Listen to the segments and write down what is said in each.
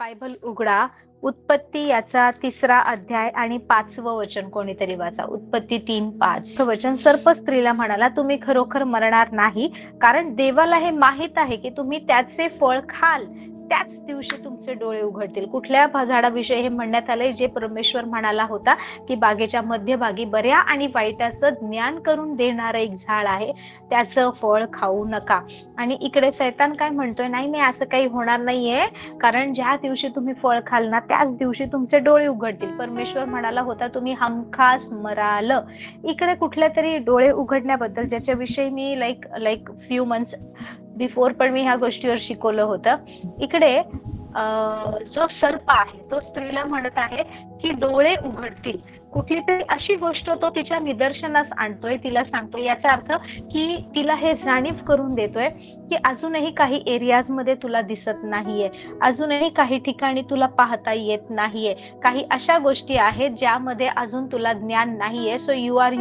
Bible उघडा. उत्पत्ती याचा 3रा अध्याय आणि 5वं वचन कोणीतरी वाचा. उत्पत्ती 3:5. वचन, सर्प स्त्रीला म्हणाला, तुम्ही खरोखर मरणार नाही, कारण देवाला हे माहित आहे की तुम्ही त्याचे फळ खाल त्याच दिवशी तुमचे डोळे उघडतील. कुठल्या झाडाविषयी हे म्हणण्यात आलंय? जे परमेश्वर म्हणाला होता की बागेच्या मध्यभागी बऱ्या आणि वाईटाचं ज्ञान करून देणारं एक झाड आहे, त्याचं फळ खाऊ नका. आणि इकडे शैतान काय म्हणतोय? नाही, असं काही होणार नाहीये, कारण ज्या दिवशी तुम्ही फळ खाल ना त्याच दिवशी तुमचे डोळे उघडतील. परमेश्वर म्हणाला होता तुम्ही हमखास मराल. इकडे कुठल्या तरी डोळे उघडण्याबद्दल, ज्याच्याविषयी मी लाईक फ्यू मंथ्स बिफोर पण मी ह्या गोष्टीवर शिकवलं होतं. इकडे जो सर्प आहे तो स्त्रीला म्हणत आहे की डोळे उघडतील. कुठली तरी अशी गोष्ट तो तिच्या निदर्शनास आणतोय, तिला सांगतोय. याचा अर्थ की तिला हे जाणीव करून देतोय की अजूनही काही एरियाज मध्ये तुला दिसत नाहीये, अजूनही काही ठिकाणी तुला पाहता येत नाहीये, काही अशा गोष्टी आहेत ज्यामध्ये अजून तुला ज्ञान नाहीये. So you are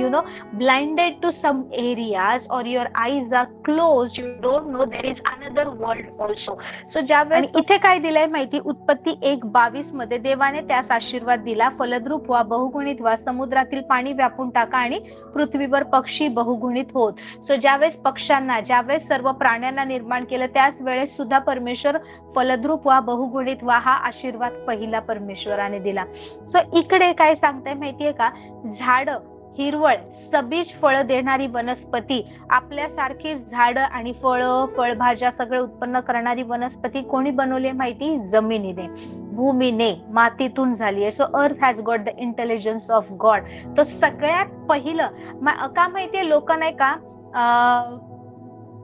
blinded to some areas or your eyes are close. You don't know there is another world also. So ज्यावेळेस इथे काय दिलंय माहिती? उत्पत्ती 1:22 मध्ये देवाने त्यास आशीर्वाद दिला, फलद्रूप व्हा, बहुगुणित व्हा, समुद्रातील पाणी व्यापून टाका आणि पृथ्वीवर पक्षी बहुगुणित होत. सो ज्यावेळेस पक्ष्यांना, ज्यावेळेस सर्व प्राण्यांना निर्माण केलं, त्याच वेळेस सुद्धा परमेश्वर फलद्रूप व्हा, बहुगुणित व्हा हा आशीर्वाद पहिला परमेश्वराने दिला. सो इकडे काय सांगताय माहितीये का? झाड, हिरवळ, सबीज फळं देणारी वनस्पती, आपल्यासारखी झाडं आणि फळं, फळभाज्या सगळं उत्पन्न करणारी वनस्पती कोणी बनवली माहिती? जमिनीने, भूमीने, मातीतून झाली आहे. सो अर्थ has got the intelligence of God. तो सगळ्यात पहिलं का माहितीये? लोक नाही का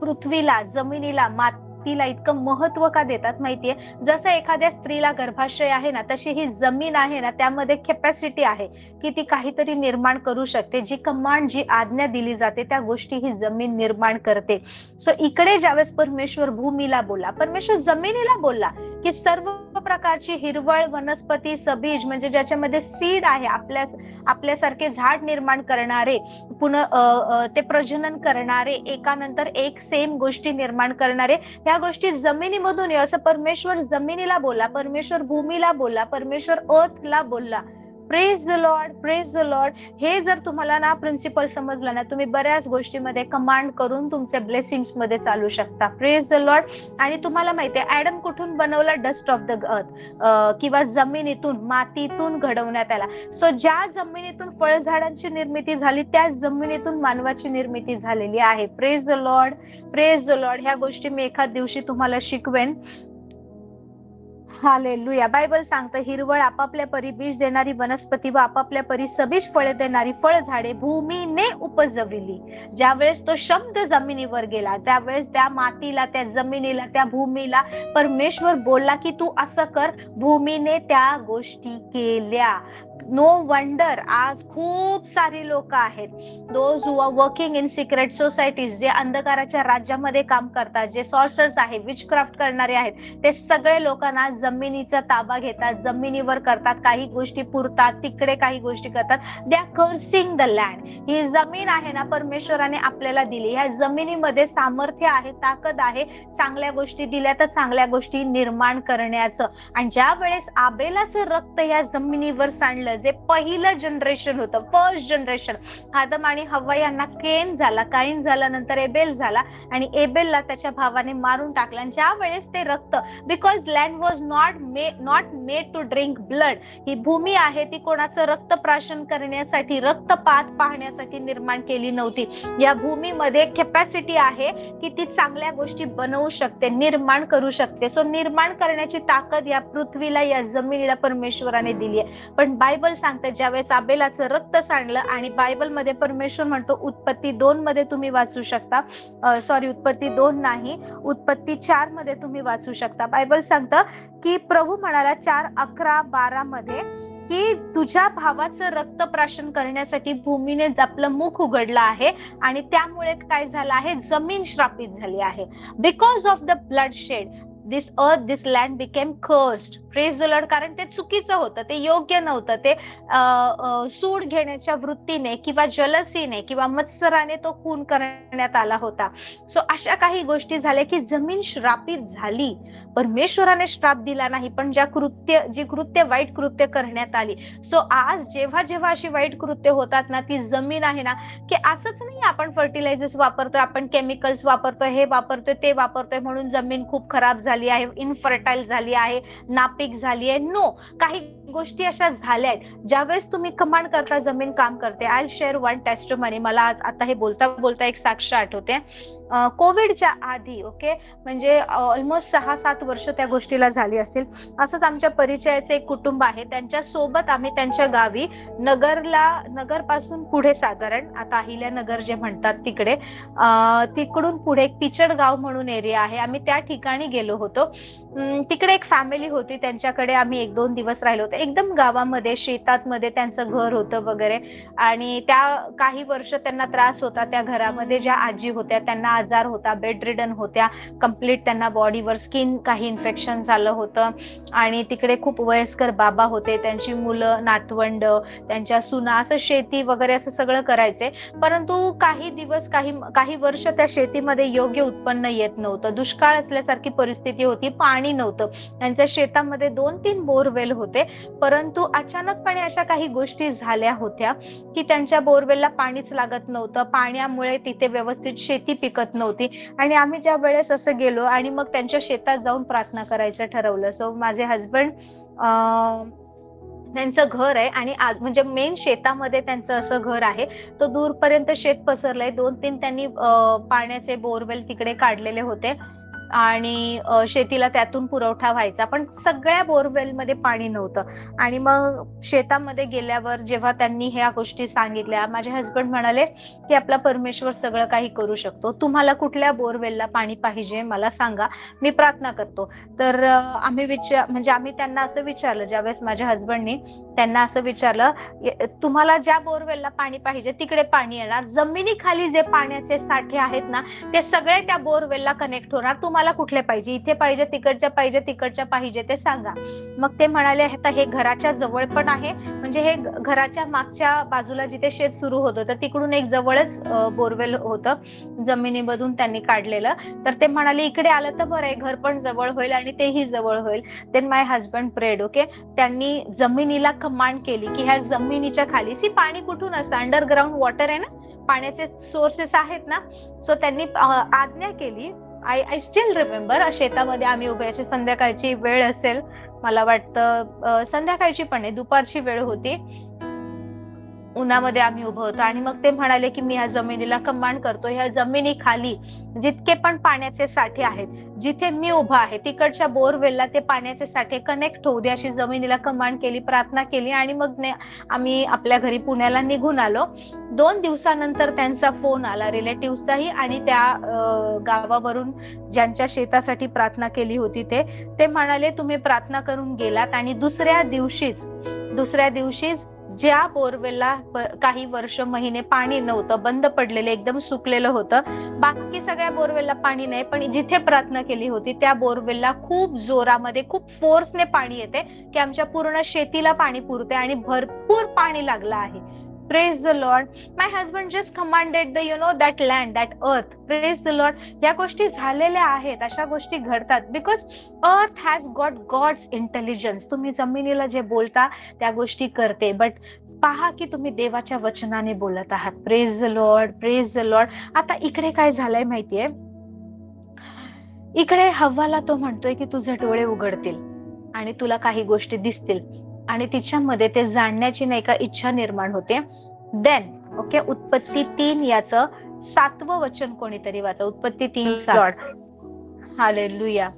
पृथ्वीला, जमिनीला, मातीला इतकं महत्व का देतात माहितीये? जसं एखाद्या स्त्रीला गर्भाशय आहे ना, तशी ही जमीन आहे ना, त्यामध्ये कॅपॅसिटी आहे की ती काहीतरी निर्माण करू शकते. जी कमांड, जी आज्ञा दिली जाते त्या गोष्टी ही जमीन निर्माण करते. सो इकडे ज्यावेळेस परमेश्वर भूमीला बोलला, परमेश्वर जमिनीला बोलला की सर्व प्रकारची हिरवळ वनस्पती, सबीज म्हणजे ज्याच्यामध्ये सीड आहे, आपल्यासारखे झाड निर्माण करणारे, पुन्हा ते प्रजनन करणारे, एकानंतर एक सेम गोष्टी निर्माण करणारे, ह्या गोष्टी जमिनीमधून ये असं परमेश्वर जमिनीला बोलला, परमेश्वर भूमीला बोलला, परमेश्वर अर्थला बोलला. Praise the Lord, praise the Lord. हे जर तुम्हाला ना प्रिन्सिपल समजला ना, तुम्ही बऱ्याच गोष्टीमध्ये कमांड करून तुमचे ब्लेसिंग्स मध्ये चालू शकता. Praise the Lord. आणि तुम्हाला माहितीये ऍडम कुठून बनवला? डस्ट ऑफ द अर्थ, किंवा जमिनीतून, मातीतून घडवण्यात आला. सो ज्या जमिनीतून फळझाडांची निर्मिती झाली त्याच जमिनीतून मानवाची निर्मिती झालेली आहे. Praise the Lord, praise the Lord. ह्या गोष्टी मी एखाद दिवशी तुम्हाला शिकवेन. हालेलुया. बायबल सांगतं, हिरवळ, आपापल्या परी बीज देणारी वनस्पती व आपापल्या परी सबीज फळे देणारी फळझाडे भूमीने उपजविली. ज्यावेळेस तो शब्द जमिनीवर गेला, त्यावेळेस त्या मातीला, त्या जमिनीला, त्या भूमीला परमेश्वर बोलला की तू असं कर. भूमीने त्या गोष्टी केल्या. नो वंडर आज खूप सारी लोक आहेत, those who are working in secret societies, जे अंधकाराच्या राज्यामध्ये काम करतात, जे सॉर्सर्स आहे, विचक्राफ्ट करणारे आहेत, ते सगळे लोकांना जमिनीचा ताबा घेतात, जमिनीवर करतात, काही गोष्टी पुरतात, तिकडे काही गोष्टी करतात. They are cursing the land. ही जमीन आहे ना, परमेश्वराने आपल्याला दिली. ह्या जमिनीमध्ये सामर्थ्य आहे, ताकद आहे, चांगल्या गोष्टी दिल्या तर चांगल्या गोष्टी निर्माण करण्याचं. आणि ज्या वेळेस आबेलाचं रक्त या जमिनीवर सांडलं, जे पहिलं जनरेशन होतं, फर्स्ट जनरेशन, आदम आणि हव्वा यांना केन झाला, काईन झाला, नंतर एबेल झाला, आणि एबेलला त्याच्या भावाने मारून टाकला. आणि ज्या वेळेस ते रक्त, because land was not made to drink blood, ही भूमी आहे ती कोणाचं रक्त प्राशन करण्यासाठी, रक्तपात पाहण्यासाठी निर्माण केली नव्हती. या भूमीमध्ये कॅपॅसिटी आहे की ती चांगल्या गोष्टी बनवू शकते, निर्माण करू शकते. सो निर्माण करण्याची ताकद या पृथ्वीला, या जमिनीला परमेश्वराने दिली आहे. पण बायबल सांगते ज्यावेळेस आबेलाचं रक्त सांडलं, आणि बायबल मध्ये परमेश्वर म्हणतो, उत्पत्ती 2 मध्ये तुम्ही वाचू शकता, उत्पत्ती 2 नाही, उत्पत्ती 4 मध्ये तुम्ही वाचू शकता. बायबल सांगतं की प्रभू म्हणाला 4:11-12 मध्ये की तुझ्या भावाचं रक्त प्राशन करण्यासाठी भूमीने आपलं मुख उघडलं आहे, आणि त्यामुळे काय झालं आहे? जमीन श्रापित झाली आहे. Because of the blood shed this earth, this land became cursed. Praise the Lord. कारण ते चुकीचं होतं, ते योग्य नव्हतं. ते सूड घेण्याच्या वृत्तीने किंवा जलसीने किंवा मत्सराने तो खून करण्यात आला होता. सो अशा काही गोष्टी झाल्या की जमीन श्रापित झाली. परमेश्वराने श्राप दिला नाही, पण जी कृत्य वाईट कृत्य करण्यात आली. सो आज जेव्हा जेव्हा अशी वाईट कृत्य होतात ना, ती जमीन आहे ना, की असंच नाही आपण फर्टिलायझर्स वापरतोय, आपण केमिकल्स वापरतोय, हे वापरतोय, ते वापरतोय म्हणून जमीन खूप खराब झाली आहे, इनफर्टाईल झाली आहे, नापीक झाली आहे. नो, काही गोष्टी अशा झाल्या आहेत ज्यावेळेस तुम्ही कमांड करता जमीन काम करते. I share one testimony. मला आता हे बोलता बोलता एक साक्ष आठवते. कोविडच्या आधी, ओके, म्हणजे ऑलमोस्ट 6-7 वर्ष त्या गोष्टीला झाली असतील. असंच आमच्या परिचयाचे एक कुटुंब आहे, त्यांच्या सोबत आम्ही त्यांच्या गावी नगर पासून पुढे, साधारण आता अहिल्यानगर जे म्हणतात तिकडे, तिकडून पुढे एक पिचड गाव म्हणून एरिया आहे, आम्ही त्या ठिकाणी गेलो होतो. तिकडे एक फॅमिली होती, त्यांच्याकडे आम्ही 1-2 दिवस राहिलो होतो. एकदम गावामध्ये शेतात मध्ये त्यांचं घर होतं वगैरे. आणि त्या काही वर्ष त्यांना त्रास होता त्या घरामध्ये. ज्या आजी होत्या त्यांना आजार होता, बेड रिडन होत्या, कम्प्लीट त्यांना बॉडीवर स्किन काही इन्फेक्शन झालं होतं. आणि तिकडे खूप वयस्कर बाबा होते, त्यांची मुलं, नातवंड, त्यांच्या सुना, असं शेती वगैरे असं सगळं करायचे. परंतु काही दिवस, काही वर्ष त्या शेतीमध्ये योग्य उत्पन्न येत नव्हतं. दुष्काळ असल्यासारखी परिस्थिती होती, पाणी नव्हतं. त्यांच्या शेतामध्ये 2-3 बोरवेल होते, परंतु अचानकपणे अशा काही गोष्टी झाल्या होत्या की त्यांच्या बोरवेलला पाणीच लागत नव्हतं. पाण्यामुळे तिथे व्यवस्थित शेती पिकत नव्हती. आणि आम्ही ज्या वेळेस असं गेलो आणि मग त्यांच्या शेतात जाऊन प्रार्थना करायचं ठरवलं. सो माझे हजबंड, त्यांचं घर आहे आणि म्हणजे मेन शेतामध्ये त्यांचं असं घर आहे. तो दूरपर्यंत शेत पसरलंय. 2-3 त्यांनी पाण्याचे बोरवेल तिकडे काढलेले होते आणि शेतीला त्यातून पुरवठा व्हायचा, पण सगळ्या बोरवेलमध्ये पाणी नव्हतं. आणि मग शेतामध्ये गेल्यावर जेव्हा त्यांनी ह्या गोष्टी सांगितल्या, माझे हसबंड म्हणाले की आपला परमेश्वर सगळं काही करू शकतो, तुम्हाला कुठल्या बोरवेलला पाणी पाहिजे मला सांगा, मी प्रार्थना करतो. तर आम्ही त्यांना असं विचारलं, ज्यावेळेस माझ्या हसबंडनी त्यांना असं विचारलं, तुम्हाला ज्या बोरवेलला पाणी पाहिजे तिकडे पाणी येणार, जमिनीखाली जे पाण्याचे साठे आहेत ना ते सगळे त्या बोरवेलला कनेक्ट होणार, तुम्हाला कुठले पाहिजे, इथे पाहिजे, तिकडच्या पाहिजे ते सांगा. मग ते म्हणाले, आता हे घराच्या जवळ पण आहे, म्हणजे हे घराच्या मागच्या बाजूला जिथे शेत सुरू होतं तर तिकडून एक जवळच बोरवेल होतं जमिनीमधून त्यांनी काढलेलं. तर ते म्हणाले इकडे आलं तर बरं आहे, घर पण जवळ होईल आणि तेही जवळ होईल. देन माय हजबंड प्रेड, ओके. त्यांनी जमिनीला कमांड केली की ह्या जमिनीच्या खाली, पाणी कुठून असतं, अंडरग्राउंड वॉटर आहे ना, पाण्याचे सोर्सेस आहेत ना. सो त्यांनी आज्ञा केली. आय स्टील रिमेंबर, शेतामध्ये आम्ही उभे, अशी संध्याकाळची वेळ असेल, मला वाटतं संध्याकाळची पण नाही, दुपारची वेळ होती. उन्हामध्ये आम्ही उभं होतो आणि मग ते म्हणाले की मी ह्या जमिनीला कमांड करतो, ह्या जमिनीखाली जितके पण पाण्याचे साठे आहेत, जिथे मी उभा आहे तिकडच्या बोरवेलला ते पाण्याचे साठे कनेक्ट होऊ दे, अशी जमिनीला कमांड केली, प्रार्थना केली. आणि मग आम्ही आपल्या घरी पुण्याला निघून आलो. 2 दिवसानंतर त्यांचा फोन आला, रिलेटिव्हचाही, आणि त्या गावावरून ज्यांच्या शेतासाठी प्रार्थना केली होती ते म्हणाले तुम्ही प्रार्थना करून गेलात आणि दुसऱ्या दिवशीच ज्या बोरवेलला काही वर्ष, महिने पाणी नव्हतं, बंद पडलेलं, एकदम सुकलेलं होतं, बाकी सगळ्या बोरवेलला पाणी नाही, पण जिथे प्रार्थना केली होती त्या बोरवेलला खूप जोरामध्ये, खूप फोर्सने पाणी येते की आमच्या पूर्ण शेतीला पाणी पुरते आणि भरपूर पाणी लागलं आहे. Praise the Lord. My husband just commanded that land, that earth. Praise the Lord. या गोष्टी झालेल्या आहेत, अशा गोष्टी घडतात, because earth has got God's intelligence. तुम्ही जमिनीला जे बोलता त्या गोष्टी करते, बट पहा की तुम्ही देवाच्या वचनाने बोलत आहात. Praise the Lord, praise the Lord. आता इकडे काय झालंय माहितीये, इकडे हव्वाला तो म्हणतोय की तुझे डोळे उघडतील आणि तुला काही गोष्टी दिसतील आणि तिच्यामध्ये ते जाणण्याची नाही का इच्छा निर्माण होते. देन, ओके, उत्पत्ती 3 याचं 7वं वचन कोणीतरी वाचा. उत्पत्ती 3:7. हालेलुया.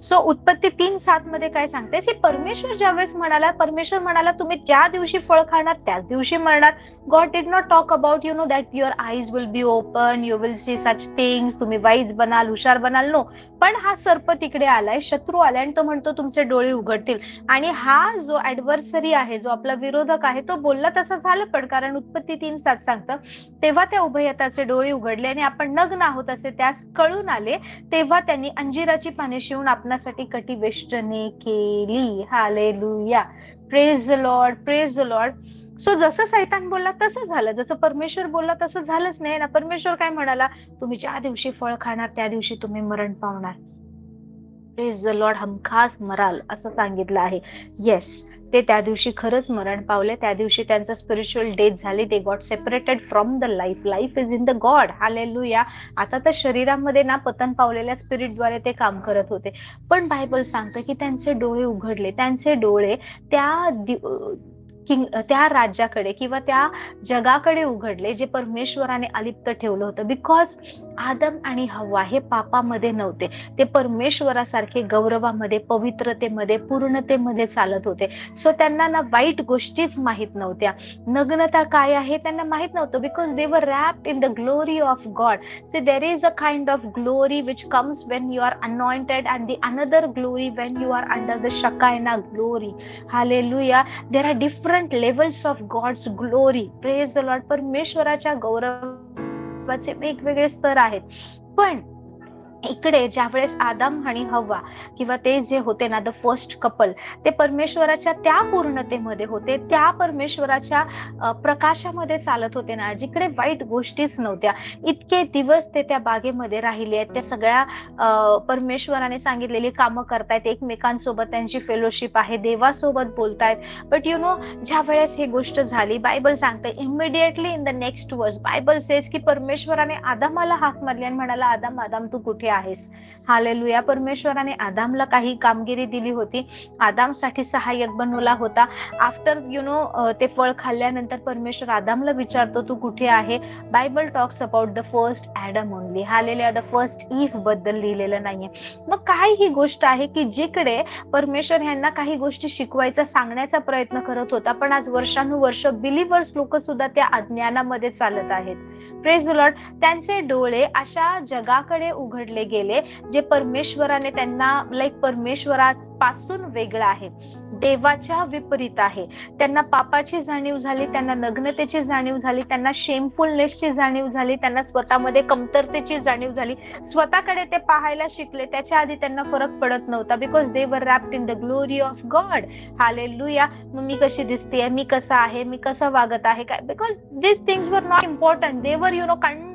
सो उत्पत्ती 3:7 मध्ये काय सांगते, परमेश्वर ज्यावेळेस परमेश्वर म्हणाला तुम्ही ज्या दिवशी फळ खाणार त्याच दिवशी मरणार. God did not talk about that your eyes will be open, you will see such things, तुम्ही वाईज बनाल, हुशार बनाल. नो, पण हा सर्प तिकडे आलाय, शत्रू आलाय आणि तो म्हणतो तुमचे डोळे उघडतील. आणि हा जो ऍडव्हर्सरी आहे, जो आपला विरोधक आहे, तो बोलला तसं झालं. पण कारण उत्पत्ती 3:7 सांगतं, तेव्हा त्या उभयताचे डोळे उघडले आणि आपण नग्न आहोत असे त्यास कळून आले. तेव्हा त्यांनी अंजिराची पाने शिवून आपणासाठी कटिवेष्टने केली. Hallelujah. Praise the Lord, praise the Lord. So जसं सैतान बोलला तसं झालं, जसं परमेश्वर बोलला तसं झालंच नाही ना. परमेश्वर काय म्हणाला, तुम्ही ज्या दिवशी फळ खाणार त्या दिवशी तुम्ही मरण पावणार. प्रेज द लॉर्ड, हमखास मराल असं सांगितलं आहे. येस, ते त्या दिवशी खरंच मरण पावले. त्या दिवशी त्यांचं स्पिरिच्युअल डेथ झाली. They got separated from the life. Life is in the God. Hallelujah. आता तर शरीरामध्ये ना पतन पावलेल्या स्पिरिटद्वारे ते काम करत होते, पण बायबल सांगतं की त्यांचे डोळे उघडले. त्यांचे डोळे त्या त्या राज्याकडे किंवा त्या जगाकडे उघडले जे परमेश्वराने अलिप्त ठेवलं होतं. बिकॉज आदम आणि हव्वा हे पापामध्ये नव्हते, ते परमेश्वरासारखे गौरवामध्ये, पवित्रतेमध्ये, पूर्णतेमध्ये चालत होते. सो त्यांना ना वाईट गोष्टीच माहित नव्हत्या. नग्नता काय आहे त्यांना माहित नव्हतं. Because they were wrapped in the glory of God. See there is a kind of glory which comes when you are anointed and the another glory when you are under the Shekinah glory. Hallelujah. There are different levels of God's glory. Praise the Lord. परमेश्वराच्या गौरवाचे वेगवेगळे स्तर आहेत. पण इकडे ज्यावेळेस आदम आणि हव्वा किंवा ते जे होते ना, द फर्स्ट कपल, ते परमेश्वराच्या त्या पूर्णतेमध्ये होते, त्या परमेश्वराच्या प्रकाशामध्ये चालत होते ना, जिकडे वाईट गोष्टीच नव्हत्या. इतके दिवस ते त्या बागेमध्ये राहिले आहेत. त्या सगळ्या परमेश्वराने सांगितलेली कामं करतायत, एकमेकांसोबत त्यांची फेलोशिप आहे, देवासोबत बोलतायत. बट यु नो, ज्या वेळेस ही गोष्ट झाली, बायबल सांगते इमिडिएटली इन द नेक्स्ट वर्स बायबल सेज की परमेश्वराने आदामाला हाक मारली आणि म्हणाला, आदाम आदाम तू कुठे आहेस? हालेलुया. परमेश्वराने आदामला काही कामगिरी दिली होती, आदामसाठी सहाय्यक बनवला होता. आफ्टर यु नो ते फळ खाल्ल्यानंतर परमेश्वर आदामला विचारतो तू कुठे आहे? Bible talks about the first Adam only. Hallelujah. The first eve बद्दल लिहिलेलं नाहीये. मग काय ही गोष्ट आहे की जिकडे परमेश्वर यांना काही गोष्टी शिकवायचा, सांगण्याचा प्रयत्न करत होता, पण आज वर्षानुवर्ष बिलीव्हर्स लोक सुद्धा त्या अज्ञानामध्ये चालत आहेत. Praise the Lord. त्यांचे डोळे अशा जगाकडे उघडले गेले जे परमेश्वराने त्यांना परमेश्वरापासून वेगळं आहे, देवाच्या विपरीत आहे. त्यांना पापाची जाणीव झाली, त्यांना नग्नतेची जाणीव झाली, त्यांना शेमफुलनेसची जाणीव झाली, त्यांना स्वतःमध्ये कमतरतेची जाणीव झाली. स्वतःकडे ते पाहायला शिकले. त्याच्या आधी त्यांना फरक पडत नव्हता. Because they were wrapped in the glory of God. Hallelujah. मग मी कशी दिसते, मी कसा आहे, मी कसं वागत आहे काय, because this things were not important. They were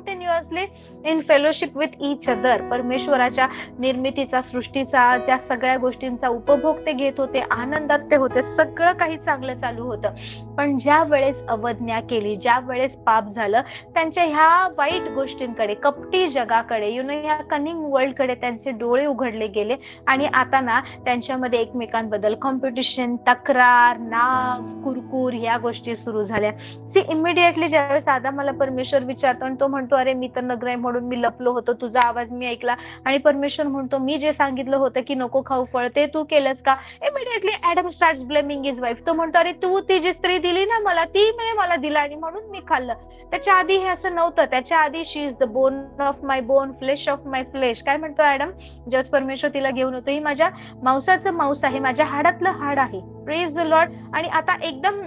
continuously in fellowship with each other. परमेश्वराच्या निर्मितीचा, सृष्टीचा, ज्या सगळ्या गोष्टींचा उपभोग ते घेत होते, आनंदात ते होते, सगळं काही चांगलं चालू होतं. पण ज्या वेळेस अवज्ञा केली, ज्या वेळेस पाप झालं, त्यांच्या ह्या वाईट गोष्टींकडे, कपटी जगाकडे, ह्या कनिंग वर्ल्डकडे त्यांचे डोळे उघडले गेले. आणि आता ना त्यांच्यामध्ये एकमेकांबद्दल कॉम्पिटिशन, तक्रार, नाव, कुरकुर ह्या गोष्टी सुरू झाल्या. सी इमिडिएटली ज्यावेळेस आदामाला परमेश्वर विचारतो आणि तो म्हणतो, अरे मी तर नग्न आहे म्हणून मी लपलो होतो, तुझा आवाज मी ऐकला. आणि परमेश्वर म्हणतो, मी जे सांगितलं होतं की नको खाऊ फळ ते तू केलंस का? Immediately Adam starts blaming his wife. तो म्हणतो, अरे तू ती जी स्त्री दिली ना मला, ती मला दिला आणि म्हणून मी खाल्लं. त्याच्या आधी हे असं नव्हतं. त्याच्या आधी she is the bone of my bone, flesh of my flesh. काय म्हणतो ॲडम? जस्ट परमेश्वर तिला घेऊन होतो, ही माझ्या मांसाचं मांस आहे, माझ्या हाडातलं हाड आहे. Praise the Lord. आणि आता एकदम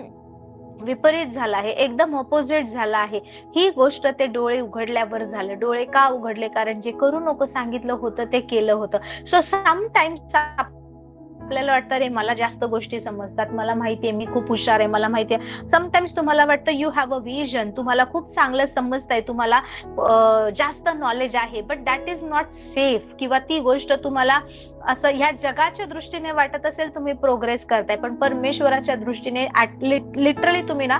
विपरीत झाला आहे, एकदम ऑपोजिट झाला आहे. ही गोष्ट ते डोळे उघडल्यावर झालं. डोळे का उघडले? कारण जे करू नको सांगितलं होतं ते केलं होतं. सो समटाइम्स आपल्याला वाटतं, रे मला जास्त गोष्टी समजतात, मला माहितीये मी खूप हुशार आहे, मला माहितीये. समटाइम्स तुम्हाला वाटतं यू हॅव अ विजन, तुम्हाला खूप चांगलं समजतंय, तुम्हाला जास्त नॉलेज आहे, but that is not safe. किंवा ती गोष्ट तुम्हाला असं ह्या जगाच्या दृष्टीने वाटत असेल तुम्ही प्रोग्रेस करताय, पण परमेश्वराच्या दृष्टीने लिटरली तुम्ही ना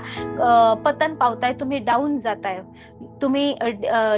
पतन पावताय, तुम्ही डाऊन जाताय, तुम्ही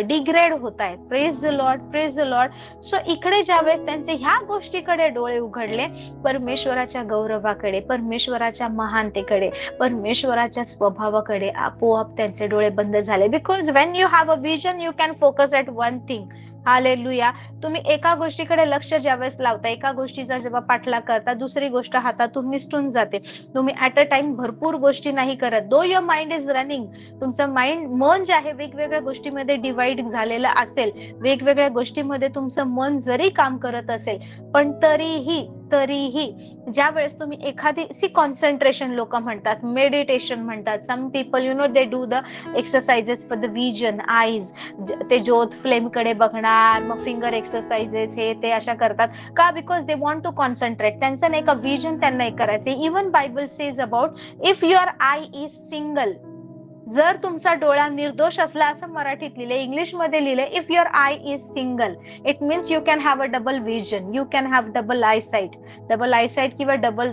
डिग्रेड होताय. Praise the Lord, praise the Lord. So इकडे ज्यावेळेस त्यांचे ह्या गोष्टीकडे डोळे उघडले, परमेश्वराच्या गौरवाकडे, परमेश्वराच्या महानतेकडे, परमेश्वराच्या स्वभावाकडे, आपोआप त्यांचे डोळे बंद झाले. Because Wien you have a vision you can focus at one thing. Hallelujah. तुम्ही एका गोष्टीकडे लक्ष ज्यावेळेस लावता, एका गोष्टीचा जेव्हा पाठलाग करता, दुसरी गोष्ट हातातून निसटून जाते. तुम्ही ऍट अ टाइम भरपूर गोष्टी नाही करत. दो युअर माइंड इज रनिंग, तुमचं मन जे आहे वेगवेगळ्या गोष्टीमध्ये डिवाइड झालेलं असेल, वेगवेगळ्या गोष्टीमध्ये तुमचं मन जरी काम करत असेल, पण तरीही ज्या वेळेस तुम्ही एखादी कॉन्सन्ट्रेशन लोक म्हणतात, मेडिटेशन म्हणतात, some people they do the exercises for the vision eyes, ते ज्योत फ्लेम कडे बघणार, मग फिंगर एक्सरसाइजेस हे ते अशा करतात का? Because they want to concentrate. त्यांचं नाही का विजन त्यांना एक करायचं. Even Bible says about if your eye is single, जर तुमचा डोळा निर्दोष असला, असं मराठीत लिहिले, इंग्लिश मध्ये लिहिले, if your eye is single, it means you can have a double vision, you can have double eyesight किंवा डबल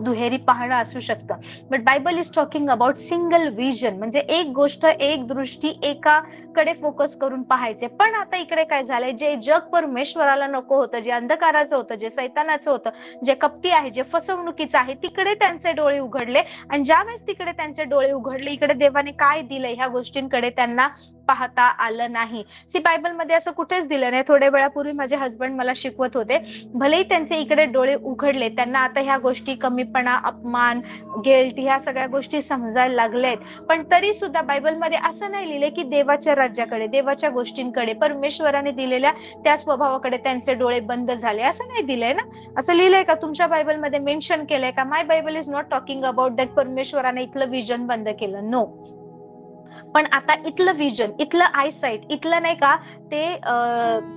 दुहेरी पाहणं असू शकतं. But Bible is talking about single vision, म्हणजे एक गोष्ट, एक दृष्टी, एकाकडे फोकस करून पाहायचे. पण आता इकडे काय झालंय, जे जग परमेश्वराला नको होतं, जे अंधकाराचं होतं, जे सैतानाचं होतं, जे कपटी आहे, जे फसवणुकीचं आहे, तिकडे त्यांचे डोळे उघडले. आणि ज्यावेळेस तिकडे त्यांचे डोळे उघडले, इकडे देवाने काय दिलंय ह्या गोष्टींकडे त्यांना पाहता आलं नाही. बायबलमध्ये असं कुठेच दिलं नाही. थोड्या वेळापूर्वी माझे हसबंड मला शिकवत होते, भलेही त्यांचे इकडे डोळे उघडले, त्यांना आता ह्या गोष्टी, कमीपणा, अपमान, गिल्ट, ह्या सगळ्या गोष्टी समजायला लागलेत, पण तरी सुद्धा बायबलमध्ये असं नाही लिहिले की देवाच्या राज्याकडे, देवाच्या गोष्टींकडे, परमेश्वराने दिलेल्या त्या स्वभावाकडे त्यांचे डोळे बंद झाले, असं नाही दिलंय ना. असं लिहिलंय का तुमच्या बायबलमध्ये, मेन्शन केलंय का? My Bible is not talking about that परमेश्वराने इथलं विजन बंद केलं, नो. पण आता इथलं विजन, इथलं आयसाइट, इथलं नाही का ते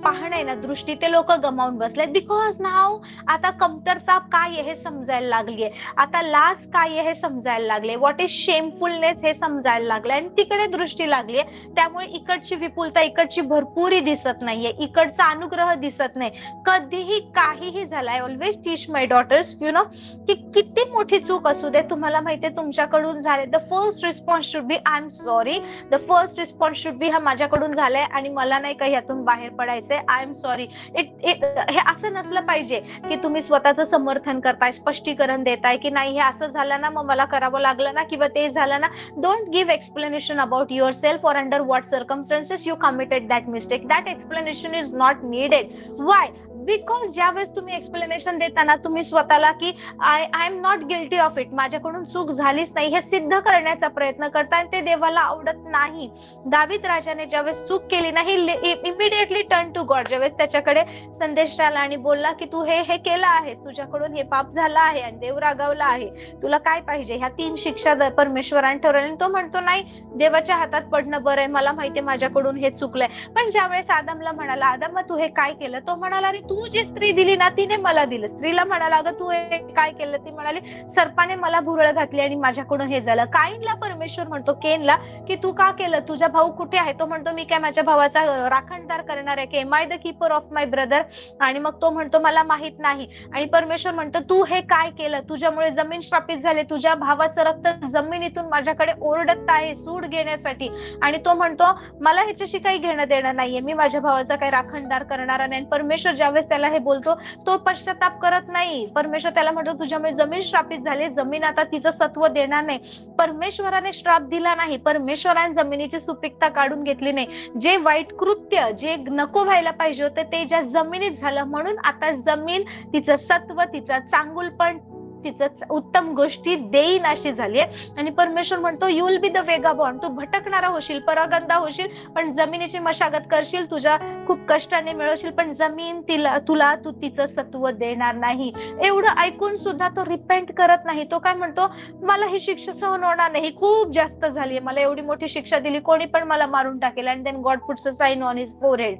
पाहणं आहे ना, दृष्टी, ते लोक गमावून बसले. बिकॉज नाव आता कमतरता काय आहे हे समजायला लागलीये, आता लाज काय आहे हे समजायला लागले, व्हॉट इज शेमफुलनेस हे समजायला लागले, आणि तिकडे दृष्टी लागलीये. त्यामुळे इकडची विपुलता, इकडची भरपुरी दिसत नाहीये, इकडचा अनुग्रह दिसत नाही. कधीही काहीही झालं, I always teach my daughters, you know, की किती मोठी चूक असू दे, तुम्हाला माहितीये तुमच्याकडून झाले, the first response should be I am sorry. The first response should be, हा माझ्याकडून झालाय आणि मला नाही का ह्यातून बाहेर पडायचंय, आय एम सॉरी. हे असं नसलं पाहिजे की तुम्ही स्वतःचं समर्थन करताय, स्पष्टीकरण देताय की नाही हे असं झालं ना, मग मला करावं लागलं ना, किंवा ते झालं ना. Don't give explanation about your self or under what circumstances you committed that mistake. That explanation is not needed. Why? Because ज्यावेळेस तुम्ही एक्सप्लेनेशन देताना तुम्ही स्वतःला की I am not guilty of it, माझ्याकडून चूक झालीच नाही, हे सिद्ध करण्याचा प्रयत्न करताय, ते देवाला आवडत नाही. दावीद राजाने ज्यावेळेस चूक केली नाही, इमिडिएटली टर्न टू गॉड. ज्यावेळेस त्याच्याकडे संदेश आला आणि बोलला की तू हे केलं आहेस, तुझ्याकडून हे पाप झालं आहे आणि देव रागावला आहे, तुला काय पाहिजे, ह्या 3 शिक्षा परमेश्वराने ठरवल्या. तो म्हणतो नाही, देवाच्या हातात पडणं बरं आहे, मला माहितीये माझ्याकडून हे चुकलंय. पण ज्यावेळेस आदमला म्हणाला, आदम तू हे काय केलं, तो म्हणाला, अरे तू जी स्त्री दिली ना, तिने मला दिलं. स्त्रीला म्हणाला, अगं तू हे काय केलं, ती म्हणाली, सर्पाने मला भुरळ घातली आणि माझ्याकडून हे झालं. काईनला परमेश्वर म्हणतो, केनला, की तू का केलं, तुझा भाऊ कुठे आहे? तो म्हणतो, मी काय माझ्या भावाचा राखणदार करणार आहे की, am I the keeper of my brother? आणि मग तो म्हणतो, मला माहित नाही. आणि परमेश्वर म्हणतो, तू हे काय केलं, तुझ्यामुळे जमीन श्रापित झाली, तुझ्या भावाचं रक्त जमिनीतून माझ्याकडे ओरडत आहे सूड घेण्यासाठी. आणि तो म्हणतो, मला ह्याच्याशी काही घेणं देणं नाहीये, मी माझ्या भावाचा काही राखणदार करणारा नाही. परमेश्वर ज्यावेळेस त्याला हे बोलतो, तो पश्चाताप करत नाही. परमेश्वर त्याला म्हणतो, तुझ्यामुळे जमीन श्रापित झाली, जमीन आता तिचं सत्व देणार नाही. परमेश्वराने श्राप दिला नाही, परमेश्वराने जमिनीची सुपीकता काढून घेतली नाही. जे वाईट कृत्य, जे नको व्हायला पाहिजे होते, ते ज्या जमिनीत झालं, म्हणून आता जमीन तिचं सत्व, तिचं चांगुलपण, तिचं उत्तम गोष्टी देईन अशी झाली आहे. आणि परमेश्वर म्हणतो, यू विल बी द वेगाबॉर्न, तू भटकणारा होशील, परागंदा होशील, पण जमिनीची मशागत करशील, तुझ्या खूप कष्टाने मिळवशील, पण जमीन तुला तू तिचं सत्व देणार नाही. एवढं ऐकून सुद्धा तो रिपेंट करत नाही. तो काय म्हणतो, मला ही शिक्षा सहन होणार नाही, खूप जास्त झाली, मला एवढी मोठी शिक्षा दिली, कोणी पण मला मारून टाकेल. And then God puts a sign on his forehead.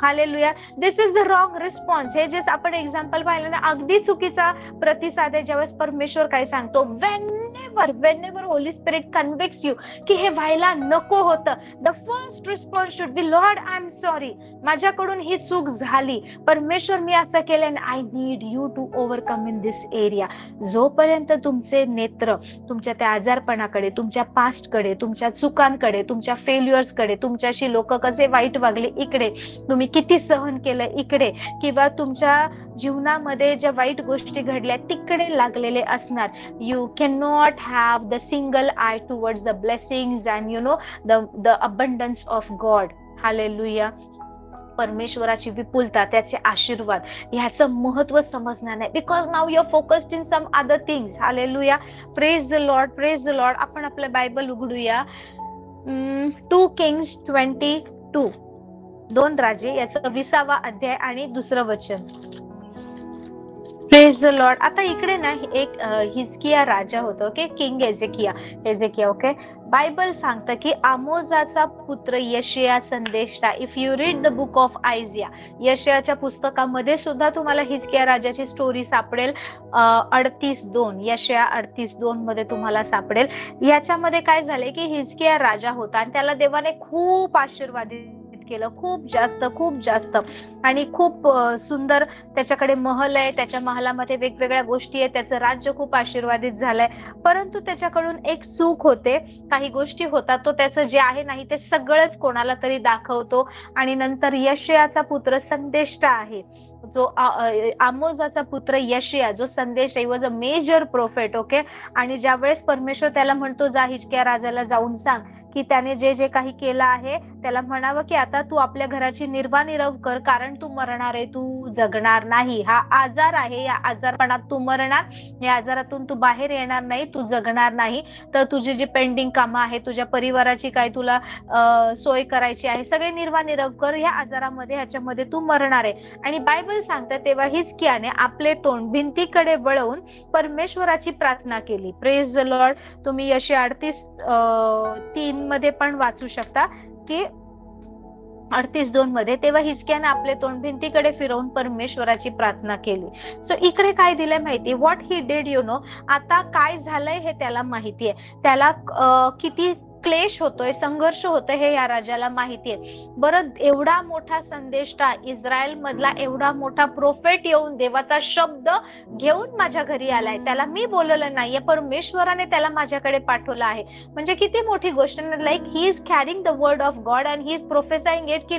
Hallelujah. This is the wrong response. हे जे आपण एक्झाम्पल पाहिलं ना, अगदी चुकीचा प्रतिसाद आहे. ज्यावेळेस परमेश्वर काय सांगतो, whenever Holy Spirit convicts you की हे व्हायला नको होतं, the first response should be, Lord I am sorry, माझ्याकडून ही चूक झाली, परमेश्वर मी असं केलं, and I need you to overcome in this area. जोपर्यंत तुमचे नेत्र तुमच्या त्या आजारपणाकडे, तुमच्या पास्टकडे, तुमच्या चुकांकडे, तुमच्या फेल्युअर्सकडे, तुमच्याशी लोक कसे वाईट वागले इकडे, तुम्ही किती सहन केलं इकडे, किंवा तुमच्या जीवनामध्ये ज्या वाईट गोष्टी घडल्या तिकडे लागलेले असणार, you can not have the single eye towards the blessings and you know the abundance of God. Hallelujah. परमेश्वराची विपुलता, त्याचे आशीर्वाद, ह्याचं महत्व समजणार नाही, because now you are focused in some other things. Hallelujah. Praise the Lord, praise the Lord. आपण आपलं बायबल उघडूया. 2 Kings 22, 2 राजे, याचं 20वा अध्याय आणि 2रं वचन. Praise the Lord. आता इकडे ना एक हिजकिया राजा होता, okay, king Hezekiah, okay. Bible सांगतं की आमोजाचा पुत्र यशया संदेष्टा. If you read the book of Isaiah, यशयाच्या पुस्तकामध्ये सुद्धा तुम्हाला हिजकिया राजाची स्टोरी सापडेल. 38:2, यशया 38:2 मध्ये तुम्हाला सापडेल. याच्यामध्ये काय झालंय की हिजकिया राजा होता आणि त्याला देवाने खूप आशीर्वादित केलं, खूप जास्त, आणि खूप सुंदर त्याच्याकडे महल आहे, त्याच्या महालामध्ये वेगवेगळ्या गोष्टी आहेत, त्याचं राज्य खूप आशीर्वादित झालंय. परंतु त्याच्याकडून एक चूक होते, काही गोष्टी होतात, तो त्याचं जे आहे नाही ते सगळंच कोणाला तरी दाखवतो. आणि नंतर यशयाचा पुत्र संदेष्टा आहे, जो आमोजाचा पुत्र यशया, जो संदेश, he was a major prophet, okay. आणि ज्या वेळेस परमेश्वर त्याला म्हणतो, जा हिजकिया राजाला जाऊन सांग की त्याने जे जे काही केलं आहे त्याला म्हणावं की आता तू आपल्या घराची निर्वानिरव कर, कारण तू मरणार आहे, तू जगणार नाही. हा आजार आहे, या आजारपणात तू मरणार, या आजारातून तू बाहेर येणार नाही, तू जगणार नाही. तर तुझी जी पेंडिंग कामं आहे, तुझ्या परिवाराची काय तुला सोय करायची आहे, सगळे निर्वानिरव कर, या आजारामध्ये ह्याच्यामध्ये तू मरणार आहे. आणि बायबल सांगतं तेव्हा हिजकियाने आपले तोंड भिंतीकडे वळवून परमेश्वराची प्रार्थना केली. Praise the Lord. तुम्ही यशया 38:3 मध्ये पण वाचू शकता की 38:2 मध्ये, तेव्हा हिजकियाने आपले तोंड भिंतीकडे फिरवून परमेश्वराची प्रार्थना केली. सो इकडे काय दिलंय माहिती, what he did, you know. आता काय झालंय हे त्याला माहिती आहे, त्याला किती क्लेश होतोय, संघर्ष होतोय हे या राजाला माहितीये. बरं, एवढा मोठा संदेष्टा, इस्रायल मधला एवढा मोठा प्रोफेट येऊन देवाचा शब्द घेऊन माझ्या घरी आलाय, त्याला मी बोलवलं नाहीये, परमेश्वराने त्याला माझ्याकडे पाठवलं आहे. म्हणजे किती मोठी गोष्ट. Like he is carrying the word of God and he is prophesying it, की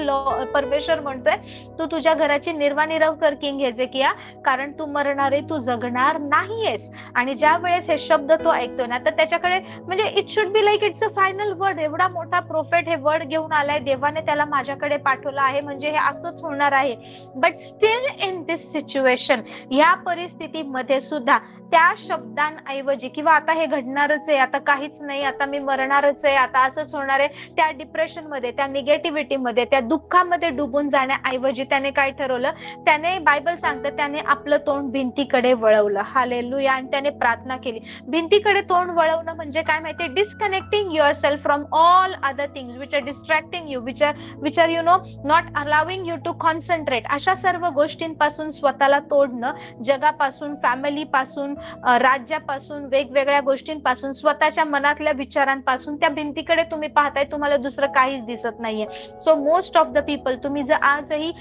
परमेश्वर म्हणतोय तू तुझ्या घराची निर्वानिरव कर किंग हेजेकिया, कारण तू मरणार आहे, तू जगणार नाहीयेस. आणि ज्या वेळेस हे शब्द तो ऐकतोय ना, तर त्याच्याकडे म्हणजे it should be like it's a final word. एवढा मोठा प्रोफेट हे वर्ड घेऊन आलाय, देवाने त्याला माझ्याकडे पाठवलं आहे, म्हणजे हे असंच होणार आहे. But still in this situation, या परिस्थितीमध्ये सुद्धा त्या शब्दांऐवजी, किंवा आता हे घडणारच आहे, आता काहीच नाही, आता मी मरणारच आहे, आता असंच होणार आहे, त्या डिप्रेशन मध्ये, त्या निगेटिव्हिटी मध्ये, त्या दुःखामध्ये डुबून जाण्याऐवजी त्याने काय ठरवलं, त्याने, बायबल सांगतं, त्याने आपलं तोंड भिंतीकडे वळवलं. हालेलुया. आणि त्याने प्रार्थना केली. भिंतीकडे तोंड वळवणं म्हणजे काय माहिती, disconnecting yourself from all other things which are distracting you, which are you know not allowing you to concentrate. अशा सर्व गोष्टींपासून स्वतःला तोडणं, जगापासून, फॅमिलीपासून, राज्यापासून, वेगवेगळ्या गोष्टींपासून, स्वतःच्या मनातल्या विचारांपासून. त्या भिंतीकडे तुम्ही पाहताय, तुम्हाला दुसरं काहीच दिसत नाहीये. So most of the people, तुम्ही जर आजही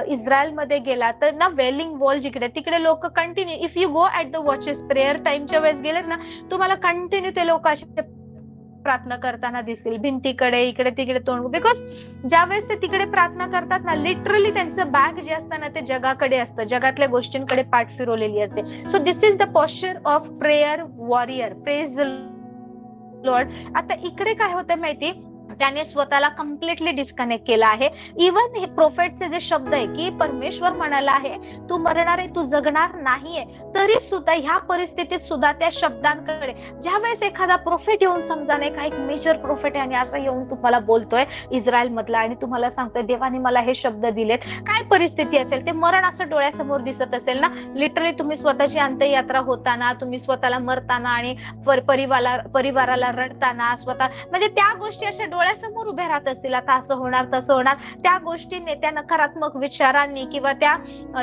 इस्रायल मध्ये गेला तर ना, वेलिंग वॉल जिकडे तिकडे लोक continue, if you go at the watches, prayer टाइमच्या वेळेस गेलेत ना, तुम्हाला कंटिन्यू ते लोक असे प्रार्थना करताना दिसेल, भिंतीकडे इकडे तिकडे तोंड. बिकॉज ज्या वेळेस ते तिकडे प्रार्थना करतात ना, लिटरली त्यांचं बॅक जे असतं ना, ते जगाकडे असतं, जगातल्या गोष्टींकडे पाठ फिरवलेली असते. So this is the posture of prayer warrior. Praise the Lord. आता इकडे काय होतं माहिती, त्याने स्वतःला कम्प्लिटली डिस्कनेक्ट केला आहे. इव्हन हे प्रोफेटचे जे शब्द आहे की परमेश्वर म्हणाला आहे तू मरणार आहे, तू जगणार नाहीये, तरी सुद्धा ह्या परिस्थितीत सुद्धा त्या शब्दांकडे, ज्या वेळेस एखादा प्रोफेट येऊन, समजा नाही का, एक मेजर प्रोफेट आहे आणि असं येऊन तुम्हाला बोलतोय इस्रायल मधला, आणि तुम्हाला सांगतोय देवाने मला हे शब्द दिलेत, काय परिस्थिती असेल, ते मरण असं डोळ्यासमोर दिसत असेल ना, लिटरली तुम्ही स्वतःची अंत्ययात्रा होताना, तुम्ही स्वतःला मरताना आणि परिवाराला रडताना, स्वतः म्हणजे त्या गोष्टी अशा डोळ्यासमोर उभ्या राहत असतील, आता असं होणार, तसं होणार, त्या गोष्टीने, त्या नकारात्मक विचारांनी, किंवा त्या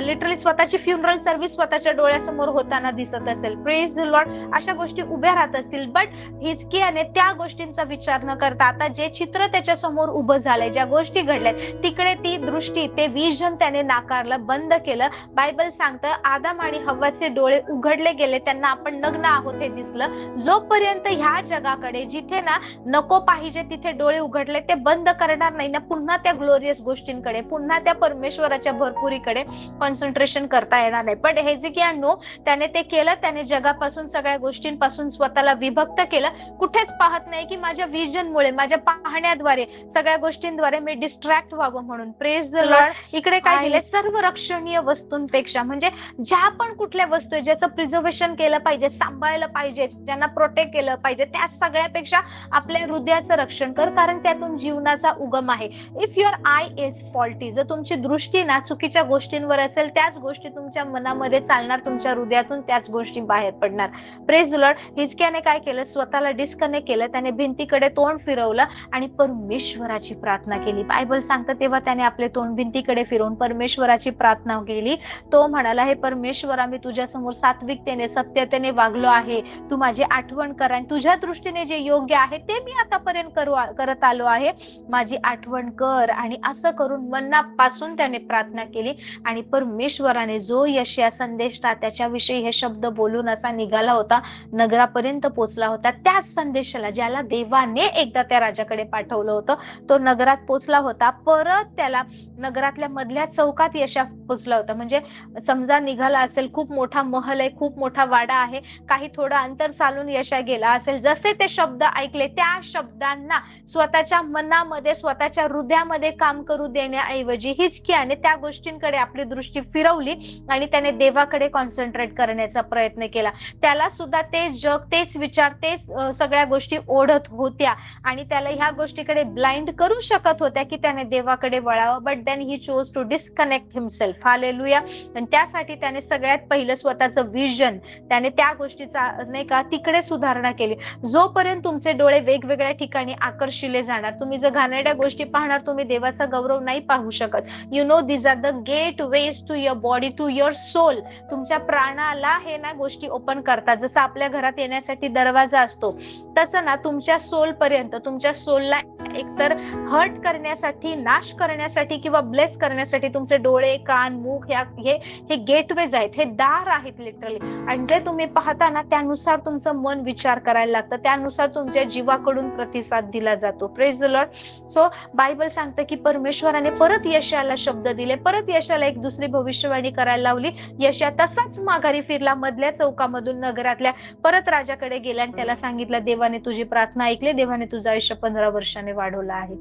लिटरली स्वतःची फ्युनरल सर्व्हिस स्वतःच्या डोळ्यासमोर होताना दिसत असेल. Praise the Lord. अशा गोष्टी उभ्या राहत असतील. बट हिजकियाने त्या गोष्टींचा विचार न करता, आता जे चित्र त्याच्या समोर उभं झालंय, ज्या गोष्टी घडल्यात, तिकडे ती दृष्टी, ते विजन त्याने नाकारलं, बंद केलं. बायबल सांगतं आदम आणि हव्वाचे डोळे उघडले गेले, त्यांना आपण नग्न आहोत हे दिसलं. जोपर्यंत ह्या जगाकडे, जिथे ना नको पाहिजे तिथे डोळे उघडले, ते बंद करणार नाही ना, पुन्हा त्या ग्लोरियस गोष्टींकडे, पुन्हा त्या परमेश्वराच्या भरपुरीकडे कॉन्सन्ट्रेशन करता येणार नाही. पण हिजकिया नो, त्याने ते केलं. त्याने जगापासून, सगळ्या गोष्टींपासून स्वतःला विभक्त केलं. कुठेच पाहत नाही की माझ्या विजनमुळे, माझ्या पाहण्याद्वारे, सगळ्या गोष्टींद्वारे मी डिस्ट्रॅक्ट व्हावं म्हणून. Praise the Lord. इकडे काय दिले, सर्व रक्षणीय वस्तूंपेक्षा, म्हणजे ज्या पण कुठल्या वस्तू आहे ज्याचं प्रिझर्वेशन केलं पाहिजे, सांभाळलं पाहिजे, ज्यांना प्रोटेक्ट केलं पाहिजे, त्या सगळ्यापेक्षा आपल्या हृदयाचं रक्षण कर, कारण त्यातून जीवनाचा उगम आहे. If your eye is faulty, जर तुमची दृष्टी ना चुकीच्या गोष्टींवर असेल, त्याच गोष्टी तुमच्या मनामध्ये चालणार, तुमच्या हृदयातून त्याच गोष्टी बाहेर पडणार. Praise the Lord. हिजकियाने काय केलं? स्वतःला डिस्कनेक्ट केलं, त्याने भिंतीकडे तोंड फिरवलं आणि परमेश्वराची प्रार्थना केली. बायबल सांगतं तेव्हा त्याने आपले तोंड भिंतीकडे फिरवून परमेश्वराची प्रार्थना केली. तो म्हणाला, हे परमेश्वरा, मी तुझ्या समोर सात्विकतेने, सत्यतेने वागलो आहे. तू माझी आठवण कर आणि तुझ्या दृष्टीने जे योग्य आहे ते मी आतापर्यंत करत आलो आहे, माझी आठवण कर. आणि असं करून मनापासून त्याने प्रार्थना केली आणि परमेश्वराने जो यशाया संदेशला त्याच्याविषयी हे शब्द बोलून असा निघाला होता, नगरापर्यंत पोहोचला होता, त्याच संदेशाला ज्याला देवाने एकदा त्या राजाकडे पाठवलं होतं, तो नगरात पोहोचला होता. परत त्याला नगरातल्या मधल्या चौकात यशा पोहोचला होता. म्हणजे समजा निघाला असेल, खूप मोठा महल आहे, खूप मोठा वाडा आहे, काही थोडं अंतर चालून यशा गेला असेल, जसे ते शब्द ऐकले त्या शब्दांना स्वतःच्या मनामध्ये, स्वतःच्या हृदयामध्ये काम करू देण्याऐवजी हिजकियाने त्या गोष्टींकडे आपली दृष्टी फिरवली आणि त्याने देवाकडे कॉन्सन्ट्रेट करण्याचा प्रयत्न केला. त्याला सुद्धा ते जग, तेच विचार, तेच सगळ्या गोष्टी ओढत होत्या आणि त्याला ह्या गोष्टीकडे ब्लाइंड करू शकत होत्या की त्याने देवाकडे वळावं. But then he chose to disconnect himself. Hallelujah. आणि त्यासाठी त्याने सगळ्यात पहिलं स्वतःचं विजन, त्याने त्या गोष्टीचा नाही का तिकडे सुधारणा केली. जोपर्यंत तुमचे डोळे वेगवेगळ्या ठिकाणी आकर्षिले जाणार, तुम्ही जर घाणेरड्या गोष्टी पाहणार, तुम्ही देवाचा गौरव नाही पाहू शकत. You know, these are the gate ways to your body, to your soul. तुमच्या प्राणाला हे ना गोष्टी ओपन करतात. जसं आपल्या घरात येण्यासाठी दरवाजा असतो, तसं ना तुमच्या सोल पर्यंत, तुमच्या सोलला एकतर हर्ट करण्यासाठी, नाश करण्यासाठी किंवा ब्लेस करण्यासाठी तुमचे डोळे, कान, मुख हे गेटवेज आहेत, हे दार आहेत लिटरली. आणि जे तुम्ही पाहता ना त्यानुसार तुमचं मन विचार करायला लागतं, त्यानुसार तुमच्या जीवाकडून प्रतिसाद दिला जातो. Praise the Lord. So Bible सांगतं की परमेश्वराने परत यशाला शब्द दिले, परत यशाला एक दुसरी भविष्यवाणी करायला लावली. यशा तसाच माघारी फिरला, मधल्या चौकामधून नगरातल्या परत राजाकडे गेला आणि त्याला सांगितलं, देवाने तुझी प्रार्थना ऐकली, देवाने तुझं आयुष्य 15 वर्षाने वाढवलं आहे.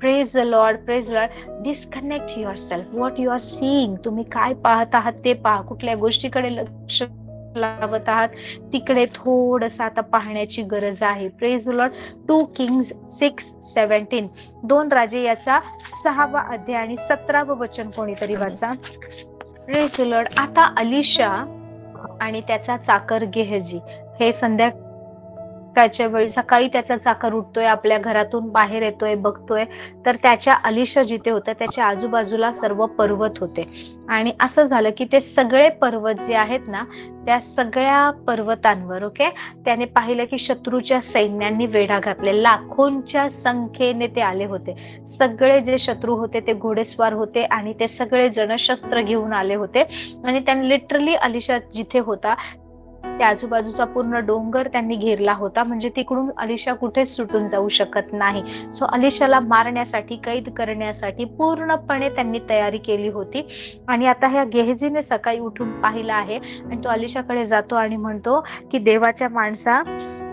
Praise the Lord, praise the lord. Disconnect yourself. What you are seeing, तुम्ही काय पाहत आहात ते पहा. कुठल्या गोष्टीकडे लक्ष लावत आहात तिकडे थोडंसं आता पाहण्याची गरज आहे. Praise the Lord. 2 Kings 6:17. 2 राजे याचा 6वा अध्याय आणि 17वं वचन कोणीतरी वाचा. Praise the Lord. आता अलिशा आणि त्याचा चाकर गेहजी हे संध्याकाळच्या वेळी, सकाळी त्याचा चाकर उठतोय, आपल्या घरातून बाहेर येतोय, बघतोय तर त्याच्या अलिशा जिथे होत्या त्याच्या आजूबाजूला सर्व पर्वत होते. आणि असं झालं की ते सगळे पर्वत जे आहेत ना, त्या सगळ्या पर्वतांवर ओके त्याने पाहिलं की शत्रूच्या सैन्यांनी वेढा घातले. लाखोंच्या संख्येने ते आले होते. सगळे जे शत्रू होते ते घोडेस्वार होते आणि ते सगळे जण शस्त्र घेऊन आले होते. आणि त्यांनी लिटरली अलिशा जिथे होता त्या आजूबाजूचा पूर्ण डोंगर त्यांनी घेरला होता, म्हणजे तिकडून अलिशा कुठेच सुटून जाऊ शकत नाही. सो अलिशाला मारण्यासाठी, कैद करण्यासाठी पूर्णपणे त्यांनी तयारी केली होती. आणि आता ह्या गेहजीने सकाळी उठून पाहिलं आहे आणि तो अलिशाकडे जातो आणि म्हणतो की देवाच्या माणसा,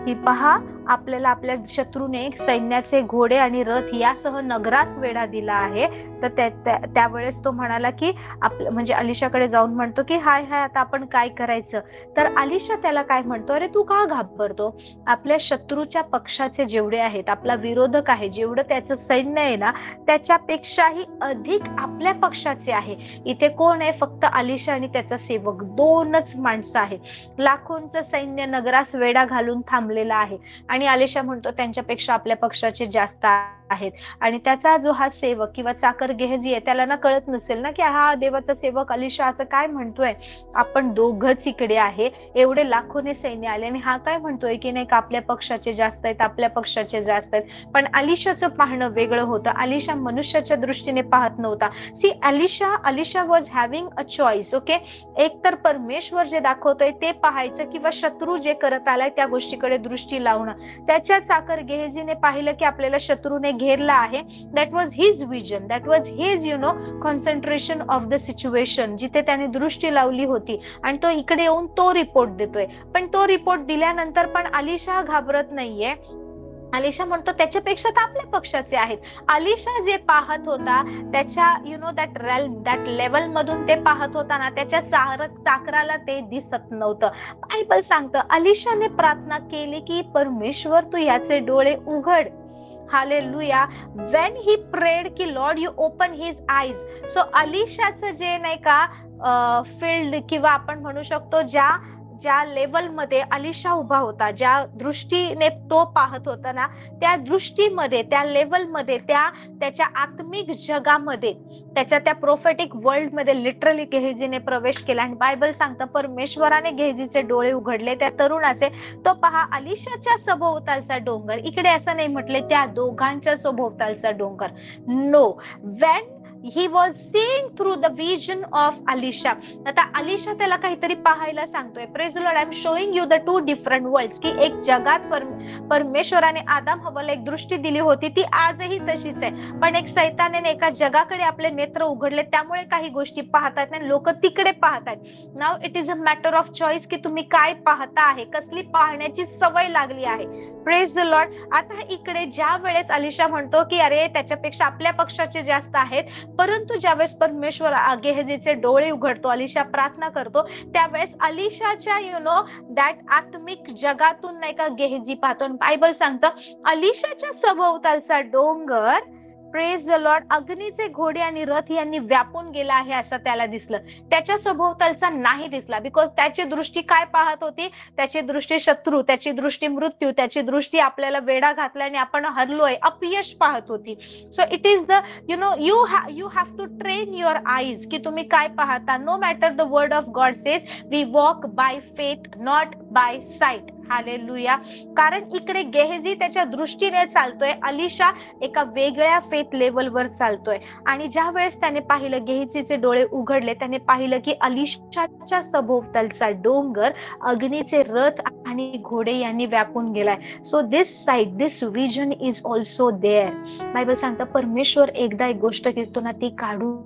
की पहा, आपल्याला आपल्या शत्रूने सैन्याचे घोडे आणि रथ यासह नगरास वेढा दिला आहे. तर त्यावेळेस तो म्हणाला की आपलं म्हणजे अलिशाकडे जाऊन म्हणतो की हाय आता आपण काय करायचं. तर अलिशा त्याला काय म्हणतो, अरे तू का घाबरतो, आपल्या शत्रूच्या पक्षाचे जेवढे आहेत, आपला विरोधक आहे, जेवढं त्याचं सैन्य आहे ना त्याच्यापेक्षाही अधिक आपल्या पक्षाचे आहे. इथे कोण आहे, फक्त अलिशा आणि त्याचा सेवक, 2च माणसं आहे. लाखोंचं सैन्य नगरास वेढा घालून थांबलेला आहे. आणि अलिशा म्हणतो त्यांच्यापेक्षा आपल्या पक्षाचे जास्त आहेत. आणि त्याचा जो हा सेवक किंवा चाकर गेहजी आहे त्याला ना कळत नसेल ना की हा देवाचा सेवक अलिशा असं काय म्हणतोय, आपण दोघच इकडे आहे, एवढे लाखोने सैन्य आले आणि हा काय म्हणतोय की नाही का आपल्या पक्षाचे जास्त आहेत, आपल्या पक्षाचे जास्त आहेत. पण अलिशाचं पाहणं वेगळं होतं. अलिशा मनुष्याच्या दृष्टीने पाहत नव्हता. See Elisha was having a choice. Okay, एक तर परमेश्वर जे दाखवतोय ते पाहायचं किंवा शत्रू जे करत आलाय त्या गोष्टीकडे दृष्टी लावणं. त्याच्या चाकर गेहजीने पाहिलं की आपल्याला शत्रूने घेरला आहे. That was his vision, that was his concentration of the situation, जिथे त्याने दृष्टी लावली होती. आणि तो इकडे येऊन तो रिपोर्ट देतोय. पण तो रिपोर्ट दिल्यानंतर पण अलिशा घाबरत नाहीये. अलिशा म्हणतो त्याच्यापेक्षा तर आपल्या पक्षाचे आहेत. अलिशा जे पाहत होता त्याच्या दॅट लेवल मधून ते पाहत होता ना, त्याच्या चाकराला ते दिसत नव्हतं. बायबल सांगतं अलिशाने प्रार्थना केली की परमेश्वर तू याचे डोळे उघड. हालेलुया. व्हेन ही प्रेड की Lord you open his eyes. So अलिशाचं जे नाही का फील्ड किंवा आपण म्हणू शकतो ज्या ज्या लेवलमध्ये अलिशा उभा होता, ज्या दृष्टीने तो पाहत होता ना, त्या दृष्टीमध्ये, त्या लेवलमध्ये, त्याच्या आत्मिक जगामध्ये, त्याच्या त्या प्रोफेटिक वर्ल्ड मध्ये लिटरली गेहजीने प्रवेश केला. आणि बायबल सांगतं परमेश्वराने गेहजीचे डोळे उघडले त्या तरुणाचे. तो पहा अलिशाच्या सभोवतालचा डोंगर, इकडे असं नाही म्हटले त्या दोघांच्या सभोवतालचा डोंगर. No, when he was seeing through the vision of Elisha. आता अलिशा त्याला काहीतरी पाहायला सांगतोय. Praise the lord, I am showing you the two different worlds. की एक जगात परमेश्वराने आदम हव्वाला एक दृष्टी दिली होती, ती आजही तशीच आहे. पण एक सैतानाने एका जगाकडे आपले नेत्र उघडले, त्यामुळे काही गोष्टी पाहतात आणि लोक तिकडे पाहतात. नाव it is a matter of choice की तुम्ही काय पाहता आहे, कसली पाहण्याची सवय लागली आहे. Praise the Lord. आता इकडे ज्या वेळेस अलिशा म्हणतो की अरे त्याच्यापेक्षा आपल्या पक्षाचे जास्त आहेत, परंतु ज्यावेळेस परमेश्वर गेहजीचे डोळे उघडतो, अलिशा प्रार्थना करतो, त्यावेळेस अलिशाच्या दॅट आत्मिक जगातून नाही का गेहजी पाहतो. बायबल सांगतं अलिशाच्या सभोवतालचा डोंगर, प्रेज द लॉर्ड, अग्नीचे घोडे आणि रथ यांनी व्यापून गेला आहे असं त्याला दिसलं. त्याच्या सभोवतालचा नाही दिसला. बिकॉज त्याची दृष्टी काय पाहत होती? त्याची दृष्टी शत्रू, त्याची दृष्टी मृत्यू, त्याची दृष्टी आपल्याला वेढा घातला आणि आपण हरलोय, अपयश पाहत होती. So it is the you have to train your eyes की तुम्ही काय पाहता. No matter the word of God says we walk by faith not by sight. Hallelujah. कारण इकडे गेहजी त्याच्या दृष्टीने चालतोय, अलिशा एका वेगळ्या फेथ लेवलवर चालतोय. आणि ज्या वेळेस त्याने पाहिलं, गेहजीचे डोळे उघडले, त्याने पाहिलं की अलिशाच्या सभोवतालचा डोंगर अग्नीचे रथ आणि घोडे यांनी व्यापून गेलाय. So this side, this vision is also there. Bible सांगतं परमेश्वर एकदा एक गोष्ट करतो ना, ती काढून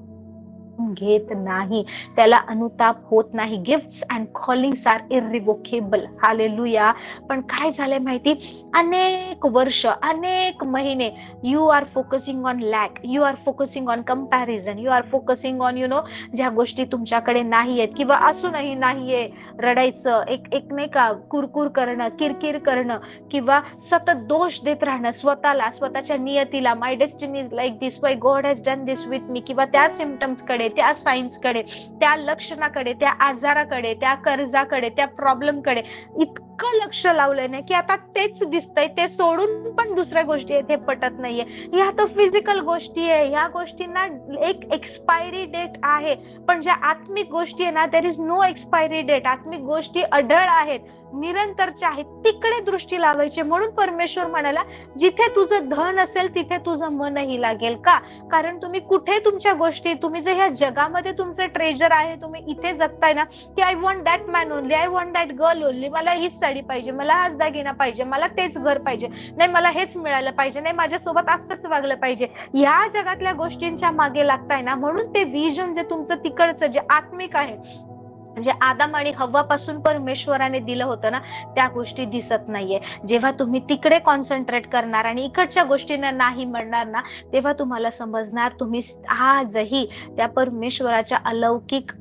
घेत नाही, त्याला अनुताप होत नाही. Gifts and callings are irrevocable. Hallelujah. पण काय झालंय माहिती, अनेक वर्ष, अनेक महिने you are focusing on lack, you are focusing on comparison, you are focusing on ज्या गोष्टी तुमच्याकडे नाही आहेत किंवा असूनही नाहीये, रडायचं, एक नाही का कुरकुर करणं, किरकिर करणं किंवा सतत दोष देत राहणं स्वतःला, स्वतःच्या नियतीला. My destiny is like this, why God has done this with me, किंवा त्या सिम्पटम्स कडे, त्या सायन्स कडे, त्या लक्षणाकडे, त्या आजाराकडे, त्या कर्जाकडे, त्या प्रॉब्लेम कडे इतकं लक्ष लावलंय ना की आता तेच दिसतंय, ते सोडून पण दुसऱ्या गोष्टी आहेत, हे पटत नाहीये. ह्या तर फिजिकल गोष्टी आहे, ह्या गोष्टींना एक एक्सपायरी डेट आहे. पण ज्या आत्मिक गोष्टी आहे ना, there is no expiry date. आत्मिक गोष्टी अढळ आहेत, निरंतरच्या आहेत, तिकडे दृष्टी लावायची. म्हणून परमेश्वर म्हणाला जिथे तुझं धन असेल तिथे तुझं मनही लागेल. का? कारण तुम्ही कुठे तुमच्या गोष्टी, तुम्ही जे ह्या जगामध्ये तुमचं ट्रेजर आहे, तुम्ही इथे जगताय ना की I want that man only, I want that girl only, मला हीच साडी पाहिजे, मला हाच दागिना पाहिजे, मला तेच घर पाहिजे, नाही मला हेच मिळालं पाहिजे, नाही माझ्यासोबत असंच वागलं पाहिजे, ह्या जगातल्या गोष्टींच्या मागे लागताय ना. म्हणून ते विजन जे तुमचं तिकडचं जे आत्मिक आहे, म्हणजे आदम आणि हव्वा पासून परमेश्वराने दिलं होतं ना, त्या गोष्टी दिसत नाहीये. जेव्हा तुम्ही तिकडे कॉन्सन्ट्रेट करणार आणि इकडच्या गोष्टींना नाही म्हणणार ना, तेव्हा तुम्हाला समजणार तुम्ही आजही त्या परमेश्वराच्या अलौकिक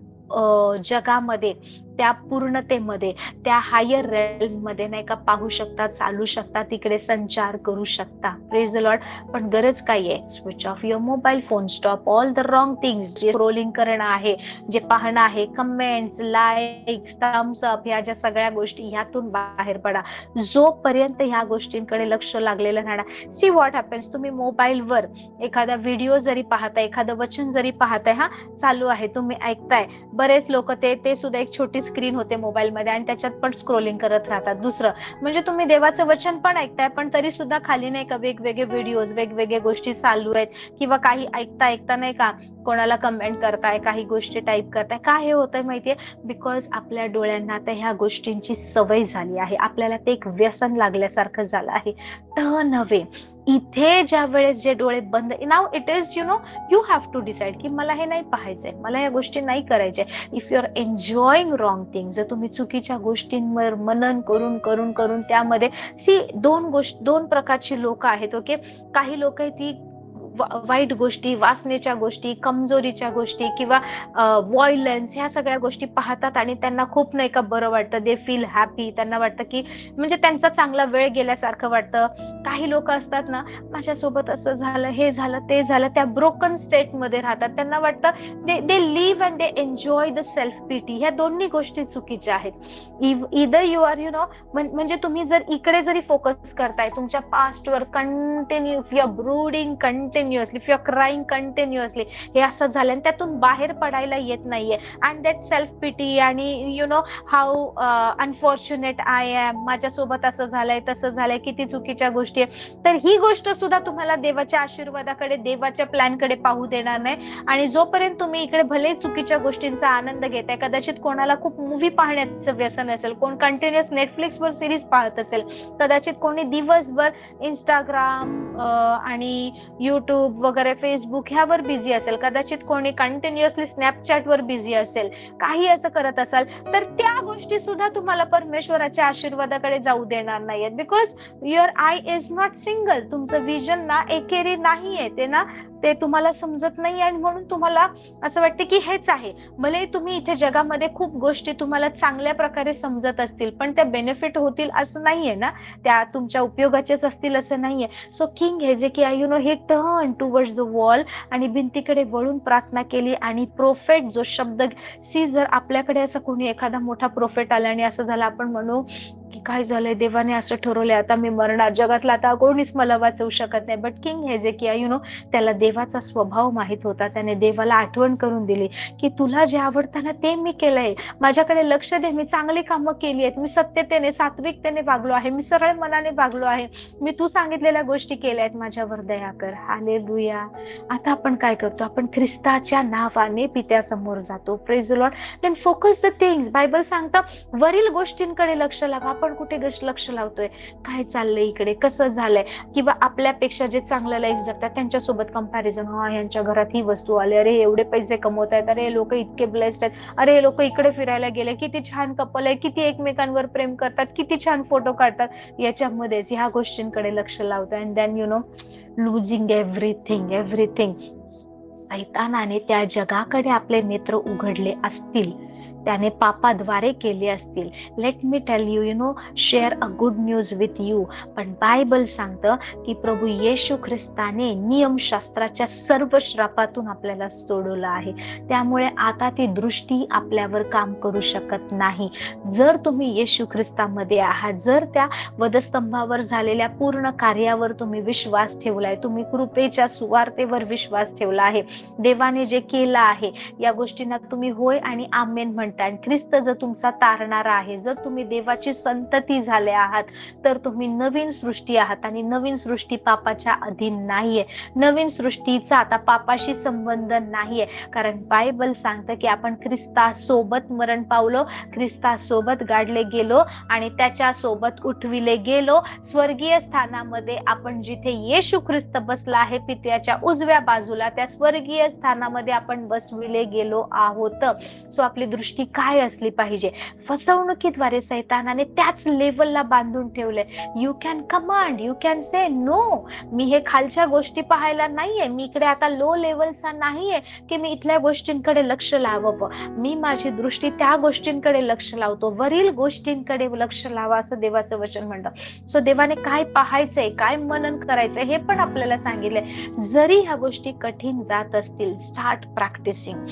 जगामध्ये, त्या पूर्णतेमध्ये, त्या हायर रेल्म मध्ये नाही का पाहू शकता, चालू शकता, तिकडे संचार करू शकता. Praise the Lord. पण गरज काय आहे? Switch off your mobile phone, stop all the wrong things. जे स्क्रोलिंग करणं आहे, जे पाहणं आहे, कमेंट्स, लाईक्स, थम्स अप, ह्या ज्या सगळ्या गोष्टी, ह्यातून बाहेर पडा. जोपर्यंत ह्या गोष्टींकडे लक्ष लागलेलं राहणार. सी व्हॉट हॅपन्स, तुम्ही मोबाईलवर एखादा व्हिडिओ जरी पाहताय, एखादं वचन जरी पाहताय, हा चालू आहे, तुम्ही ऐकताय, बरेच लोक ते सुद्धा एक छोटी स्क्रीन होते मोबाईल मध्ये आणि त्याच्यात पण स्क्रोलिंग करत राहतात. दुसरं म्हणजे तुम्ही देवाचं वचन पण ऐकताय, पण तरी सुद्धा खाली नाही का वेगवेगळे व्हिडिओज, वेगवेगळे गोष्टी चालू आहेत, किंवा काही ऐकता नाही का कोणाला कमेंट करताय, काही गोष्टी टाईप करताय. काय हे होतंय माहितीये? बिकॉज आपल्या डोळ्यांना आता ह्या गोष्टींची सवय झाली आहे, आपल्याला ते एक व्यसन लागल्यासारखं झालं आहे. Turn away. इथे ज्या वेळेस जे डोळे बंद, now it is you have to decide की मला हे नाही पाहायचंय, मला या गोष्टी नाही करायच्या. If you are enjoying wrong things, जर तुम्ही चुकीच्या गोष्टींवर मनन करून करून करून त्यामध्ये दोन प्रकारची लोक आहेत. ओके, काही लोक ती वाईट गोष्टी, वासनेच्या गोष्टी, कमजोरीच्या गोष्टी किंवा व्हायलन्स, ह्या सगळ्या गोष्टी पाहतात आणि त्यांना खूप नाही का बरं वाटतं. They feel happy. त्यांना वाटतं की म्हणजे त्यांचा चांगला वेळ गेल्यासारखं वाटतं. काही लोक असतात ना, माझ्यासोबत असं झालं, हे झालं, ते झालं, त्या ब्रोकन स्टेट मध्ये राहतात. त्यांना वाटतं they live and they enjoy the self pity. ह्या दोन्ही गोष्टी चुकीच्या आहेत. इदर यू आर म्हणजे तुम्ही जर इकडे जरी फोकस करताय तुमच्या पास्टवर continue, if you are brooding continuously, if you are crying continuously, हे असं झालं आणि त्यातून बाहेर पडायला येत नाहीये, अँड दॅट सेल्फ पिटी आणि हाऊ अनफॉर्च्युनेट आय एम, माझ्यासोबत असं झालंय, तसं झालंय, किती चुकीच्या गोष्टी आहे, तर ही गोष्ट सुद्धा तुम्हाला देवाच्या आशीर्वादाकडे, देवाच्या प्लॅनकडे पाहू देणार नाही. आणि जोपर्यंत तुम्ही इकडे भले चुकीच्या गोष्टींचा आनंद घेताय, कदाचित कोणाला खूप मूव्ही पाहण्याचं व्यसन असेल, कोण कंटिन्युअस नेटफ्लिक्सवर सिरीज पाहत असेल, कदाचित कोणी दिवसभर इंस्टाग्राम आणि युट्यूब वगैरे, फेसबुक ह्यावर बिझी असेल, कदाचित कोणी कंटिन्युअसली स्नॅपचॅटवर बिझी असेल, काही असं करत असाल, तर त्या गोष्टी सुद्धा तुम्हाला परमेश्वराच्या आशीर्वादाकडे जाऊ देणार नाहीयेत. Because your eye is not single. तुमचं विजन ना एकेरी नाहीये, ते तुम्हाला समजत नाही आणि म्हणून तुम्हाला असं वाटतं की हेच आहे. भले तुम्ही इथे जगामध्ये खूप गोष्टी तुम्हाला चांगल्या प्रकारे समजत असतील, पण त्या बेनिफिट होतील असं नाहीये ना, त्या तुमच्या उपयोगाचेच असतील असं नाहीये. सो किंग हेजेकिया हे टर्न टुवर्ड्स द वॉल आणि भिंतीकडे वळून प्रार्थना केली. आणि प्रोफेट जो शब्द जर आपल्याकडे असं कोणी एखादा मोठा प्रोफेट आला आणि असं झालं, आपण म्हणू की काय झालंय, देवाने असं ठरवलंय, आता मी मरणार, जगातला आता कोणीच मला वाचवू शकत नाही. बट किंग हेजेकिया त्याला देवाचा स्वभाव माहित होता. त्याने देवाला आठवण करून दिली की तुला जे आवडतं ना ते मी केलंय, माझ्याकडे लक्ष दे, मी चांगली कामं केली आहेत, मी सत्यतेने, सात्विकतेने वागलो आहे, मी सरळ मनाने वागलो आहे, मी तू सांगितलेल्या गोष्टी केल्या आहेत, माझ्यावर दया कर. हालेलुया. आता आपण काय करतो, आपण ख्रिस्ताच्या नावाने पित्यासमोर जातो. Praise the lord. Then focus the things. Bible सांगतं वरील गोष्टींकडे लक्ष लावा. आपण कुठे लक्ष लावतोय, काय चाललंय इकडे, कसं झालंय, किंवा आपल्यापेक्षा जे चांगलं लाईफ जगतात त्यांच्यासोबत कंपॅरिझन. हा, यांच्या घरात ही वस्तू आली, अरे एवढे पैसे कमवत आहेत, अरे लोक इतके ब्लेस्ड आहेत, अरे लोक इकडे फिरायला गेले, किती छान कपल आहे, किती एकमेकांवर प्रेम करतात, किती छान फोटो काढतात, याच्यामध्येच ह्या गोष्टींकडे लक्ष लावतात. And then losing everything. सैतानाने त्या जगाकडे आपले नेत्र उघडले असतील, त्याने पापाद्वारे केले असतील. Let me tell you share a good news with you. पण बायबल सांगतं की प्रभू येशू ख्रिस्ताने नियमशास्त्राच्या सर्व श्रापातून आपल्याला सोडवलं आहे. त्यामुळे आता ती दृष्टी आपल्यावर काम करू शकत नाही. जर तुम्ही येशू ख्रिस्तामध्ये आहात, जर त्या वधस्तंभावर झालेल्या पूर्ण कार्यावर तुम्ही विश्वास ठेवलाय, तुम्ही कृपेच्या सुवार्तेवर विश्वास ठेवला आहे, देवाने जे केलं आहे या गोष्टींना तुम्ही होय आणि आमेन म्हणता, ख्रिस्त जर तुमचा तारणारा आहे, जर तुम्ही देवाची संतती झाले आहात, तर तुम्ही नवीन सृष्टी आहात. आणि नवीन सृष्टी पापाच्या अधीन नाहीये. नवीन सृष्टीचा आता पापाशी संबंध नाहीये, कारण बायबल सांगतं की आपण ख्रिस्तासोबत मरण पावलो, ख्रिस्तासोबत गाडले गेलो आणि त्याच्या सोबत उठविले गेलो स्वर्गीय स्थानामध्ये. आपण जिथे येशू ख्रिस्त बसला आहे पित्याच्या उजव्या बाजूला, त्या स्वर्गीय स्थानामध्ये आपण बसविले गेलो आहोत. सो आपली दृष्टी काय असली पाहिजे? फसवणुकीद्वारे सैतानाने त्याच लेवलला बांधून ठेवले. You can command, you can say no. मी हे खालच्या गोष्टी पाहायला नाहीये, मी इकडे आता लो लेवलचा नाहीये की मी इथल्या गोष्टींकडे लक्ष लावावं. मी माझी दृष्टी त्या गोष्टींकडे लक्ष लावतो, वरील गोष्टींकडे लक्ष लावा, असं देवाचं वचन म्हणतं. सो देवाने काय पाहायचंय, काय मनन करायचंय हे पण आपल्याला सांगितलंय. जरी ह्या गोष्टी कठीण जात असतील, स्टार्ट प्रॅक्टिसिंग.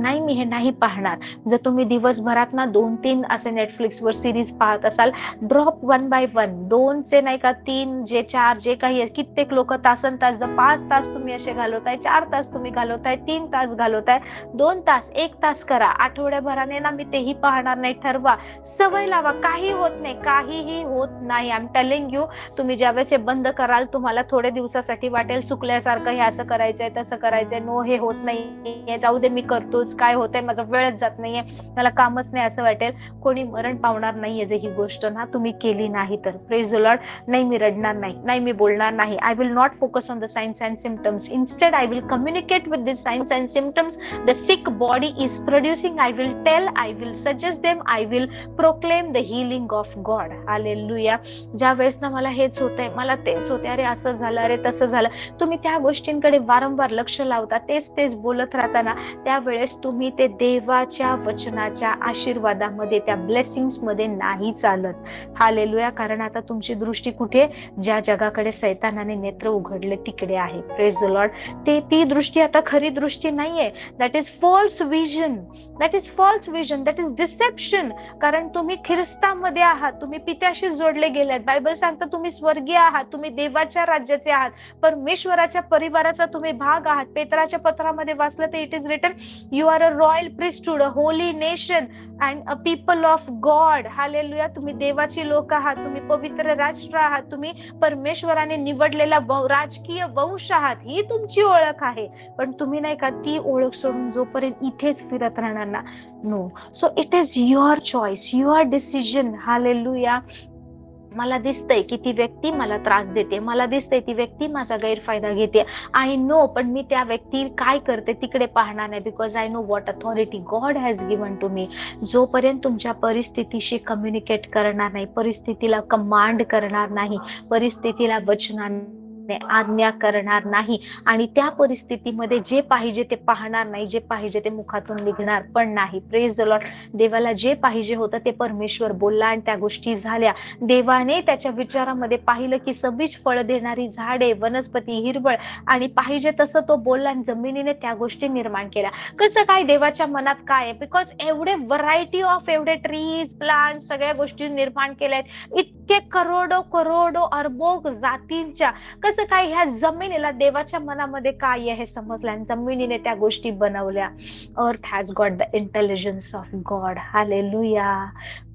नाही मी हे नाही पाहणार. जर तुम्ही दिवसभरात ना 2-3 असे नेटफ्लिक्सवर सिरीज पाहत असाल, ड्रॉप 1 by 1, 2चे नाही का 3, जे 4, जे काही, कित्येक लोक तासन तास, 5 तास तुम्ही असे घालवताय, 4 तास तुम्ही घालवताय, 3 तास घालवताय, 2 तास, 1 तास करा. आठवड्याभराने ना मी तेही पाहणार नाही ठरवा, सवय लावा. काही होत नाही, काहीही होत नाही. I am telling you. तुम्ही ज्यावेळेस हे बंद कराल, तुम्हाला थोड्या दिवसासाठी वाटेल चुकल्यासारखं, हे असं करायचंय, तसं करायचंय, नो हे होत नाहीये, जाऊ दे मी करतोच, काय होतंय, माझा वेळच जात नाहीये. मला कामच नाही असं वाटेल, कोणी मरण पावणार नाहीये जर ही गोष्ट ना तुम्ही केली नाही तर. Praise the Lord. नाही मी रडणार नाही, नाही मी बोलणार नाही. I will not focus on the signs and symptoms. Instead I will communicate with this signs and symptoms the sick body is producing. I will tell, I will suggest them, I will proclaim the healing of God. Hallelujah. ज्या वेळेस ना मला हेच होतंय, मला तेच होते, अरे असं झालं, अरे तसं झालं, तुम्ही त्या गोष्टींकडे वारंवार लक्ष लावता, तेच तेच बोलत राहताना, त्यावेळेस तुम्ही ते देवाच्या वचनाच्या आशीर्वादामध्ये, त्या ब्लेसिंग्स मध्ये नाही चालत. हालेलुया. कारण आता तुमची दृष्टी कुठे, ज्या जगाकडे सैतानाने नेत्र उघडले तिकडे आहे. Praise the lord. ती दृष्टी आता खरी दृष्टी नाहीये. That is false vision. That is false vision. That is deception. कारण तुम्ही ख्रिस्तामध्ये आहात, तुम्ही पित्याशी जोडले गेलेत. बायबल सांगतं तुम्ही स्वर्गीय आहात, तुम्ही देवाच्या राज्याचे आहात, परमेश्वराच्या परिवाराचा तुम्ही भाग आहात. पेत्राच्या पत्रामध्ये वाचलं तर it is written, you are a royal priesthood, a holy nation and a people of God. Hallelujah. तुम्ही देवाची लोक आहात, तुम्ही पवित्र राष्ट्र आहात, तुम्ही परमेश्वराने निवडलेला राजकीय वंश आहात. ही तुमची ओळख आहे. पण तुम्ही नाही का ती ओळख सोडून जोपर्यंत इथेच फिरत राहणार ना, no. So it is your choice, your decision. Hallelujah. मला दिसतंय की ती व्यक्ती मला त्रास देते, मला दिसतंय ती व्यक्ती माझा गैरफायदा घेते, आय नो, पण मी त्या व्यक्ती काय करते तिकडे पाहणार नाही. Because I know what authority God has given to me. जोपर्यंत तुमच्या परिस्थितीशी कम्युनिकेट करणार नाही, परिस्थितीला कमांड करणार नाही, परिस्थितीला वचनाने आज्ञा करणार नाही, आणि त्या परिस्थितीमध्ये जे पाहिजे ते पाहणार नाही, जे पाहिजे ते मुखातून निघणार पण नाही. Praise the Lord. देवाला जे पाहिजे होतं ते परमेश्वर बोलला आणि त्या गोष्टी झाल्या. देवाने त्याच्या विचारामध्ये पाहिलं की सबीज फळ देणारी झाडे, वनस्पती, हिरवळ, आणि पाहिजे तसं तो बोलला आणि जमिनीने त्या गोष्टी निर्माण केल्या. कसं काय, देवाच्या मनात काय आहे? बिकॉज एवढे व्हरायटी ऑफ, एवढे ट्रीज, प्लांट, सगळ्या गोष्टी निर्माण केल्या आहेत, इतके करोडो करोडो अरबो जातींच्या. कसं काय ह्या जमिनीला देवाच्या मनामध्ये काय आहे हे समजलं आणि जमिनीने त्या गोष्टी बनवल्या. अर्थ has got the intelligence of God. Hallelujah.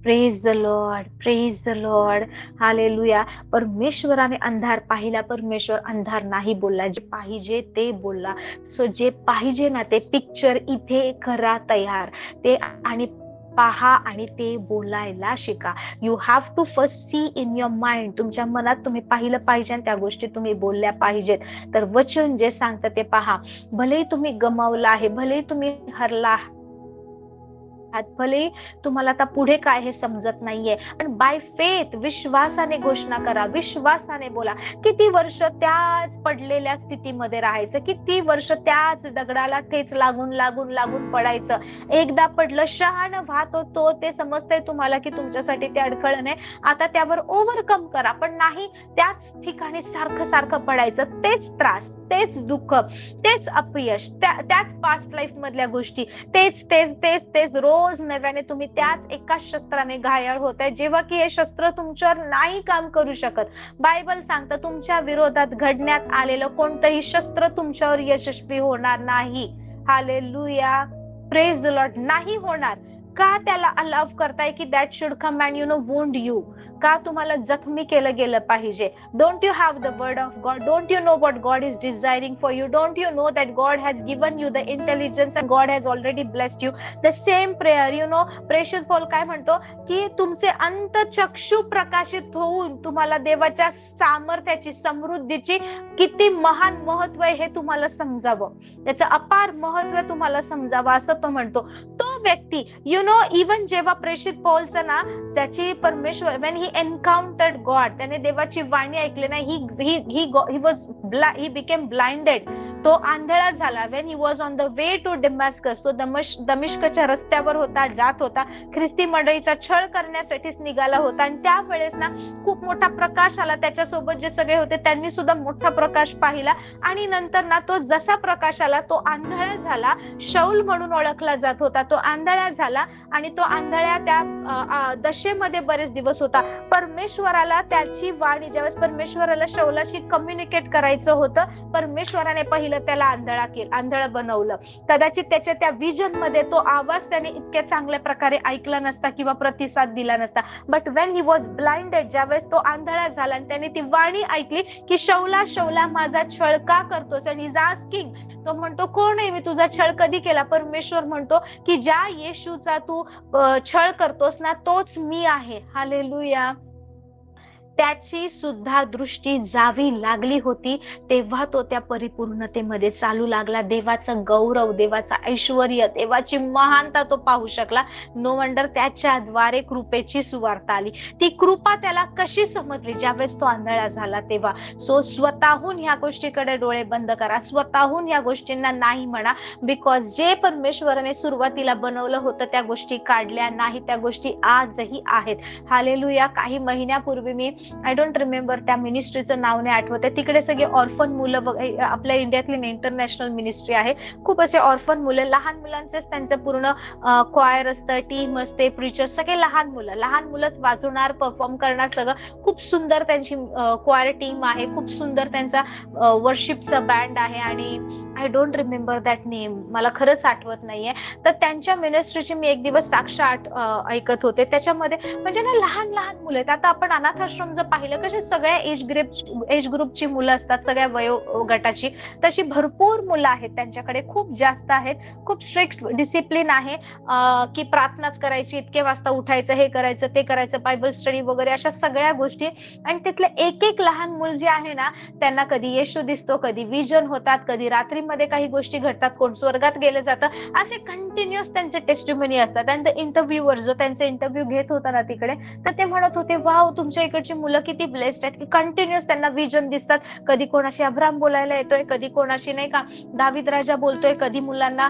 Praise the Lord. Praise the Lord. Hallelujah. परमेश्वराने अंधार पाहिला, परमेश्वर अंधार नाही बोलला, जे पाहिजे ते बोलला. सो जे पाहिजे ना ते पिक्चर इथे करा तयार, ते आणि पहा आणि ते बोलायला शिका. You have to first see in your mind. तुमच्या मनात तुम्ही पाहिलं पाहिजे आणि त्या गोष्टी तुम्ही बोलल्या पाहिजेत. तर वचन जे सांगतं ते पहा. भलेही तुम्ही गमावलं आहे, भलेही तुम्ही हरला आहात, भले तुम्हाला आता पुढे काय हे समजत नाहीये, पण बाय फेथ, विश्वासाने घोषणा करा, विश्वासाने बोला. किती वर्ष त्याच पडलेल्या स्थितीमध्ये राहायचं, किती वर्ष त्याच दगडाला ठेच लागून लागून लागून पडायचं. एकदा पडलं, शहाण वाहत होतो, ते समजतंय तुम्हाला की तुमच्यासाठी ते अडखळण आहे, आता त्यावर ओव्हरकम करा. पण नाही, त्याच ठिकाणी सारखं सारखं पडायचं, तेच त्रास, तेच दुःख, तेच अपयश, त्याच पास्ट लाईफ मधल्या गोष्टी, तेच तेच तेच तेच रोज नव्याने तुम्ही त्याच एका शस्त्राने घायल होताय, जेव्हा की हे शस्त्र तुमच्यावर नाही काम करू शकत. बायबल सांगतं तुमच्या विरोधात घडण्यात आलेलं कोणतंही शस्त्र तुमच्यावर यशस्वी होणार नाही. हालेलुया. Praise the Lord. नाही होणार. का त्याला अलाव करताय की that should come and wound you? का तुम्हाला जखमी केलं गेलं पाहिजे? Don't you have the word of God? Don't you know what God is desiring for you? Don't you know that God has given you the intelligence and God has already blessed you? The same prayer, you know, precious Paul काय म्हणतो की तुमचे अंतःचक्षु प्रकाशित होऊन तुम्हाला देवाच्या सामर्थ्याची, समृद्धीची किती महान महत्व आहे हे तुम्हाला समजावं, त्याचं अपार महत्व तुम्हाला समजावं, असं तो म्हणतो. तो व्यक्ती, यू नो, इवन जेव्हा प्रेषित पौलचं ना त्याची परमेश्वर, when he encountered God, त्याने देवाची वाणी ऐकली नाही, he became blinded, तो आंधळा झाला. when he was on the way to Damascus, तो दमिश्कच्या रस्त्यावर होता, जात होता, ख्रिस्ती मंडळीचा छळ करण्यासाठीच निघाला होता. आणि त्यावेळेस ना खूप मोठा प्रकाश आला, त्याच्यासोबत जे सगळे होते त्यांनी सुद्धा मोठा प्रकाश पाहिला. आणि नंतर ना तो जसा प्रकाश आला तो आंधळा झाला, शौल म्हणून ओळखला जात होता, तो आंधळा झाला. आणि तो आंधळ्या त्या दशेमध्ये बरेच दिवस होता. परमेश्वराला त्याची वाणी, ज्यावेळेस परमेश्वराला शौलाशी कम्युनिकेट करायची व्हायचं होतं, परमेश्वराने पहिलं त्याला आंधळ बनवलं. कदाचित त्याच्या त्या विजन मध्ये तो आवाज त्याने इतक्या चांगल्या प्रकारे ऐकला नसता किंवा प्रतिसाद दिला नसता. But when he was blinded, ज्यावेळेस तो आंधळा झाला आणि त्याने ती वाणी ऐकली की शौला शौला माझा छळ का करतोस, आणि इज आस्किंग, तो म्हणतो कोण आहे मी, तुझा छळ कधी केला? परमेश्वर म्हणतो की ज्या येशूचा तू छळ करतोस ना, तोच मी आहे. हालेलुया. त्याची सुद्धा दृष्टी जावी लागली होती, तेव्हा तो त्या परिपूर्णतेमध्ये चालू लागला. देवाचं गौरव, देवाचा ऐश्वर्य, देवाची महानता तो पाहू शकला. नो वंडर त्याच्याद्वारे कृपेची सुवार्ता आली. ती कृपा त्याला कशी समजली? ज्यावेळेस तो आंधळा झाला तेव्हा. सो स्वतःहून ह्या गोष्टीकडे डोळे बंद करा, स्वतःहून या गोष्टींना नाही म्हणा. बिकॉज जे परमेश्वराने सुरुवातीला बनवलं होतं त्या गोष्टी काढल्या नाही, त्या गोष्टी आजही आहेत. हालेलुया. काही महिन्यापूर्वी मी आय डोंट रिमेंबर त्या मिनिस्ट्रीचं नाव नाही आठवत, तिकडे सगळे ऑर्फन मुलं, आपल्या इंडियातली इंटरनॅशनल मिनिस्ट्री आहे, खूप असे ऑर्फन मुलं, लहान मुलांचेच त्यांचं पूर्ण क्वायर असतं, टीम असते, प्रीचर, सगळे लहान मुलंच वाजवणार, परफॉर्म करणार, सगळं खूप सुंदर त्यांची क्वायर टीम आहे, खूप सुंदर त्यांचा वर्शिपचा बँड आहे. आणि I don't remember that name, मला खरंच आठवत नाहीये. तर त्यांच्या मिनिस्ट्रीची मी एक दिवस साक्ष ऐकत होते. त्याच्यामध्ये म्हणजे ना लहान लहान मुलं आहेत. आता आपण अनाथाश्रम जर पाहिलं, कसे सगळ्या एज ग्रुपची मुलं असतात, सगळ्या वयोगटाची, तशी भरपूर मुलं आहेत त्यांच्याकडे, खूप जास्त आहेत. खूप स्ट्रिक्ट डिसिप्लिन आहे की प्रार्थनाच करायची, इतके वाजता उठायचं, हे करायचं, ते करायचं, बायबल स्टडी वगैरे, अशा सगळ्या गोष्टी. आणि तिथले एक एक लहान मुल जे आहे ना, त्यांना कधी येशू दिसतो, कधी विजन होतात, कधी रात्रीमध्ये काही गोष्टी घडतात, कोण स्वर्गात गेलं जातं, असे कंटिन्युअस त्यांचे टेस्टिमनी असतात. आणि इंटरव्ह्यूवर जो त्यांचे इंटरव्ह्यू घेत होता ना तिकडे, तर ते म्हणत होते, वाव तुमच्या इकडची मुलं किती ब्लेस्ड आहेत की कंटिन्युअस त्यांना विजन दिसतात. कधी कोणाशी अब्राम बोलायला येतोय, कधी कोणाशी नाही का दावीद राजा बोलतोय, कधी मुलांना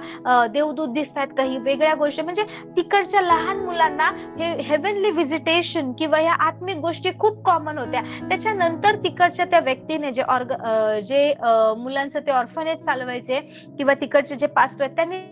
देवदूत दिसतात, काही वेगळ्या गोष्टी. म्हणजे तिकडच्या लहान मुलांना हे हेवनली व्हिजिटेशन किंवा या आत्मिक गोष्टी खूप कॉमन होत्या. त्याच्यानंतर तिकडच्या त्या व्यक्तीने जे मुलांचं ते ऑर्फनेज चालवायचे किंवा तिकडचे जे पास्टर आहेत, त्यांनी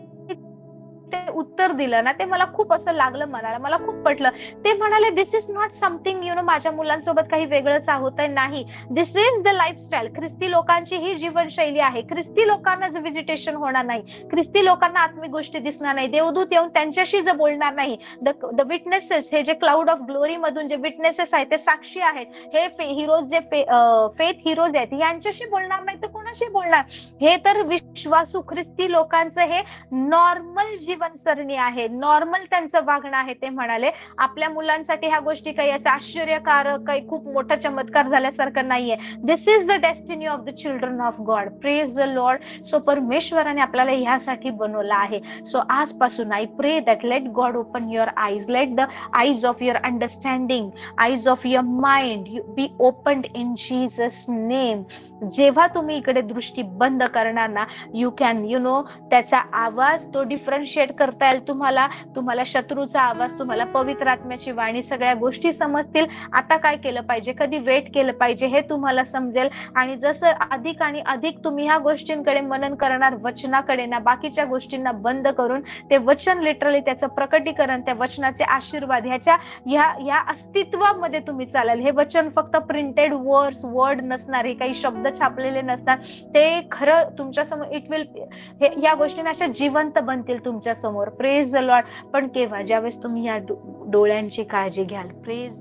ते उत्तर दिलं ना, ते मला खूप असं लागलं मनाला, मला खूप पटलं. ते म्हणाले, दिस इज नॉट समथिंग माझ्या मुलांसोबत काही वेगळंच होत नाही, दिस इज द लाईफस्टाईल. ख्रिस्ती लोकांची ही जीवनशैली आहे. ख्रिस्ती लोकांना जे व्हिजिटेशन होणार नाही, ख्रिस्ती लोकांना आत्मिक गोष्टी दिसणार नाही, देवदूत येऊन त्यांच्याशी जे बोलणार नाही, द विटनेसेस, हे जे क्लाउड ऑफ ग्लोरी मधून जे विटनेसेस आहेत, ते साक्षी आहेत, हे हिरोज, जे फेथ हिरोज आहेत, यांच्याशी बोलणार नाही तर कोणाशी बोलणार? हे तर विश्वासू ख्रिस्ती लोकांचं हे नॉर्मल जीवनसरणी आहे, नॉर्मल त्यांचं वागणं आहे. ते म्हणाले, आपल्या मुलांसाठी ह्या गोष्टी काही असं आश्चर्यकारक, काही खूप मोठा चमत्कार झाल्यासारखं नाहीये. This is the destiny of the children of God. Praise the Lord. So परमेश्वराने आपल्याला ह्यासाठी बनवलं आहे. सो आजपासून I pray that let God open your eyes, let the eyes of your understanding, eyes of your mind be opened in Jesus name. जेव्हा तुम्ही इकडे दृष्टी बंद करणार ना, यू कॅन त्याचा आवाज तो डिफरन्शिएट करता येईल तुम्हाला शत्रूचा आवाज, तुम्हाला पवित्र आत्म्याची वाणी, सगळ्या गोष्टी समजतील. आता काय केलं पाहिजे, कधी वेट केलं पाहिजे, हे तुम्हाला समजेल. आणि जसं अधिक आणि अधिक तुम्ही ह्या गोष्टींकडे मनन करणार, वचनाकडे ना, बाकीच्या गोष्टींना बंद करून ते वचन, लिटरली त्याचं प्रकटीकरण, त्या वचनाचे आशीर्वाद, ह्या अस्तित्वामध्ये तुम्ही चालाल. हे वचन फक्त प्रिंटेड वर्ड नसणार, हे काही शब्द छापलेले नसतात, ते खरं तुमच्या समोर इट विल, या गोष्टींना अशा जिवंत बनतील तुमच्या समोर. Praise the Lord. पण केव्हा? ज्यावेळेस तुम्ही या डोळ्यांची काळजी घ्याल. प्रेज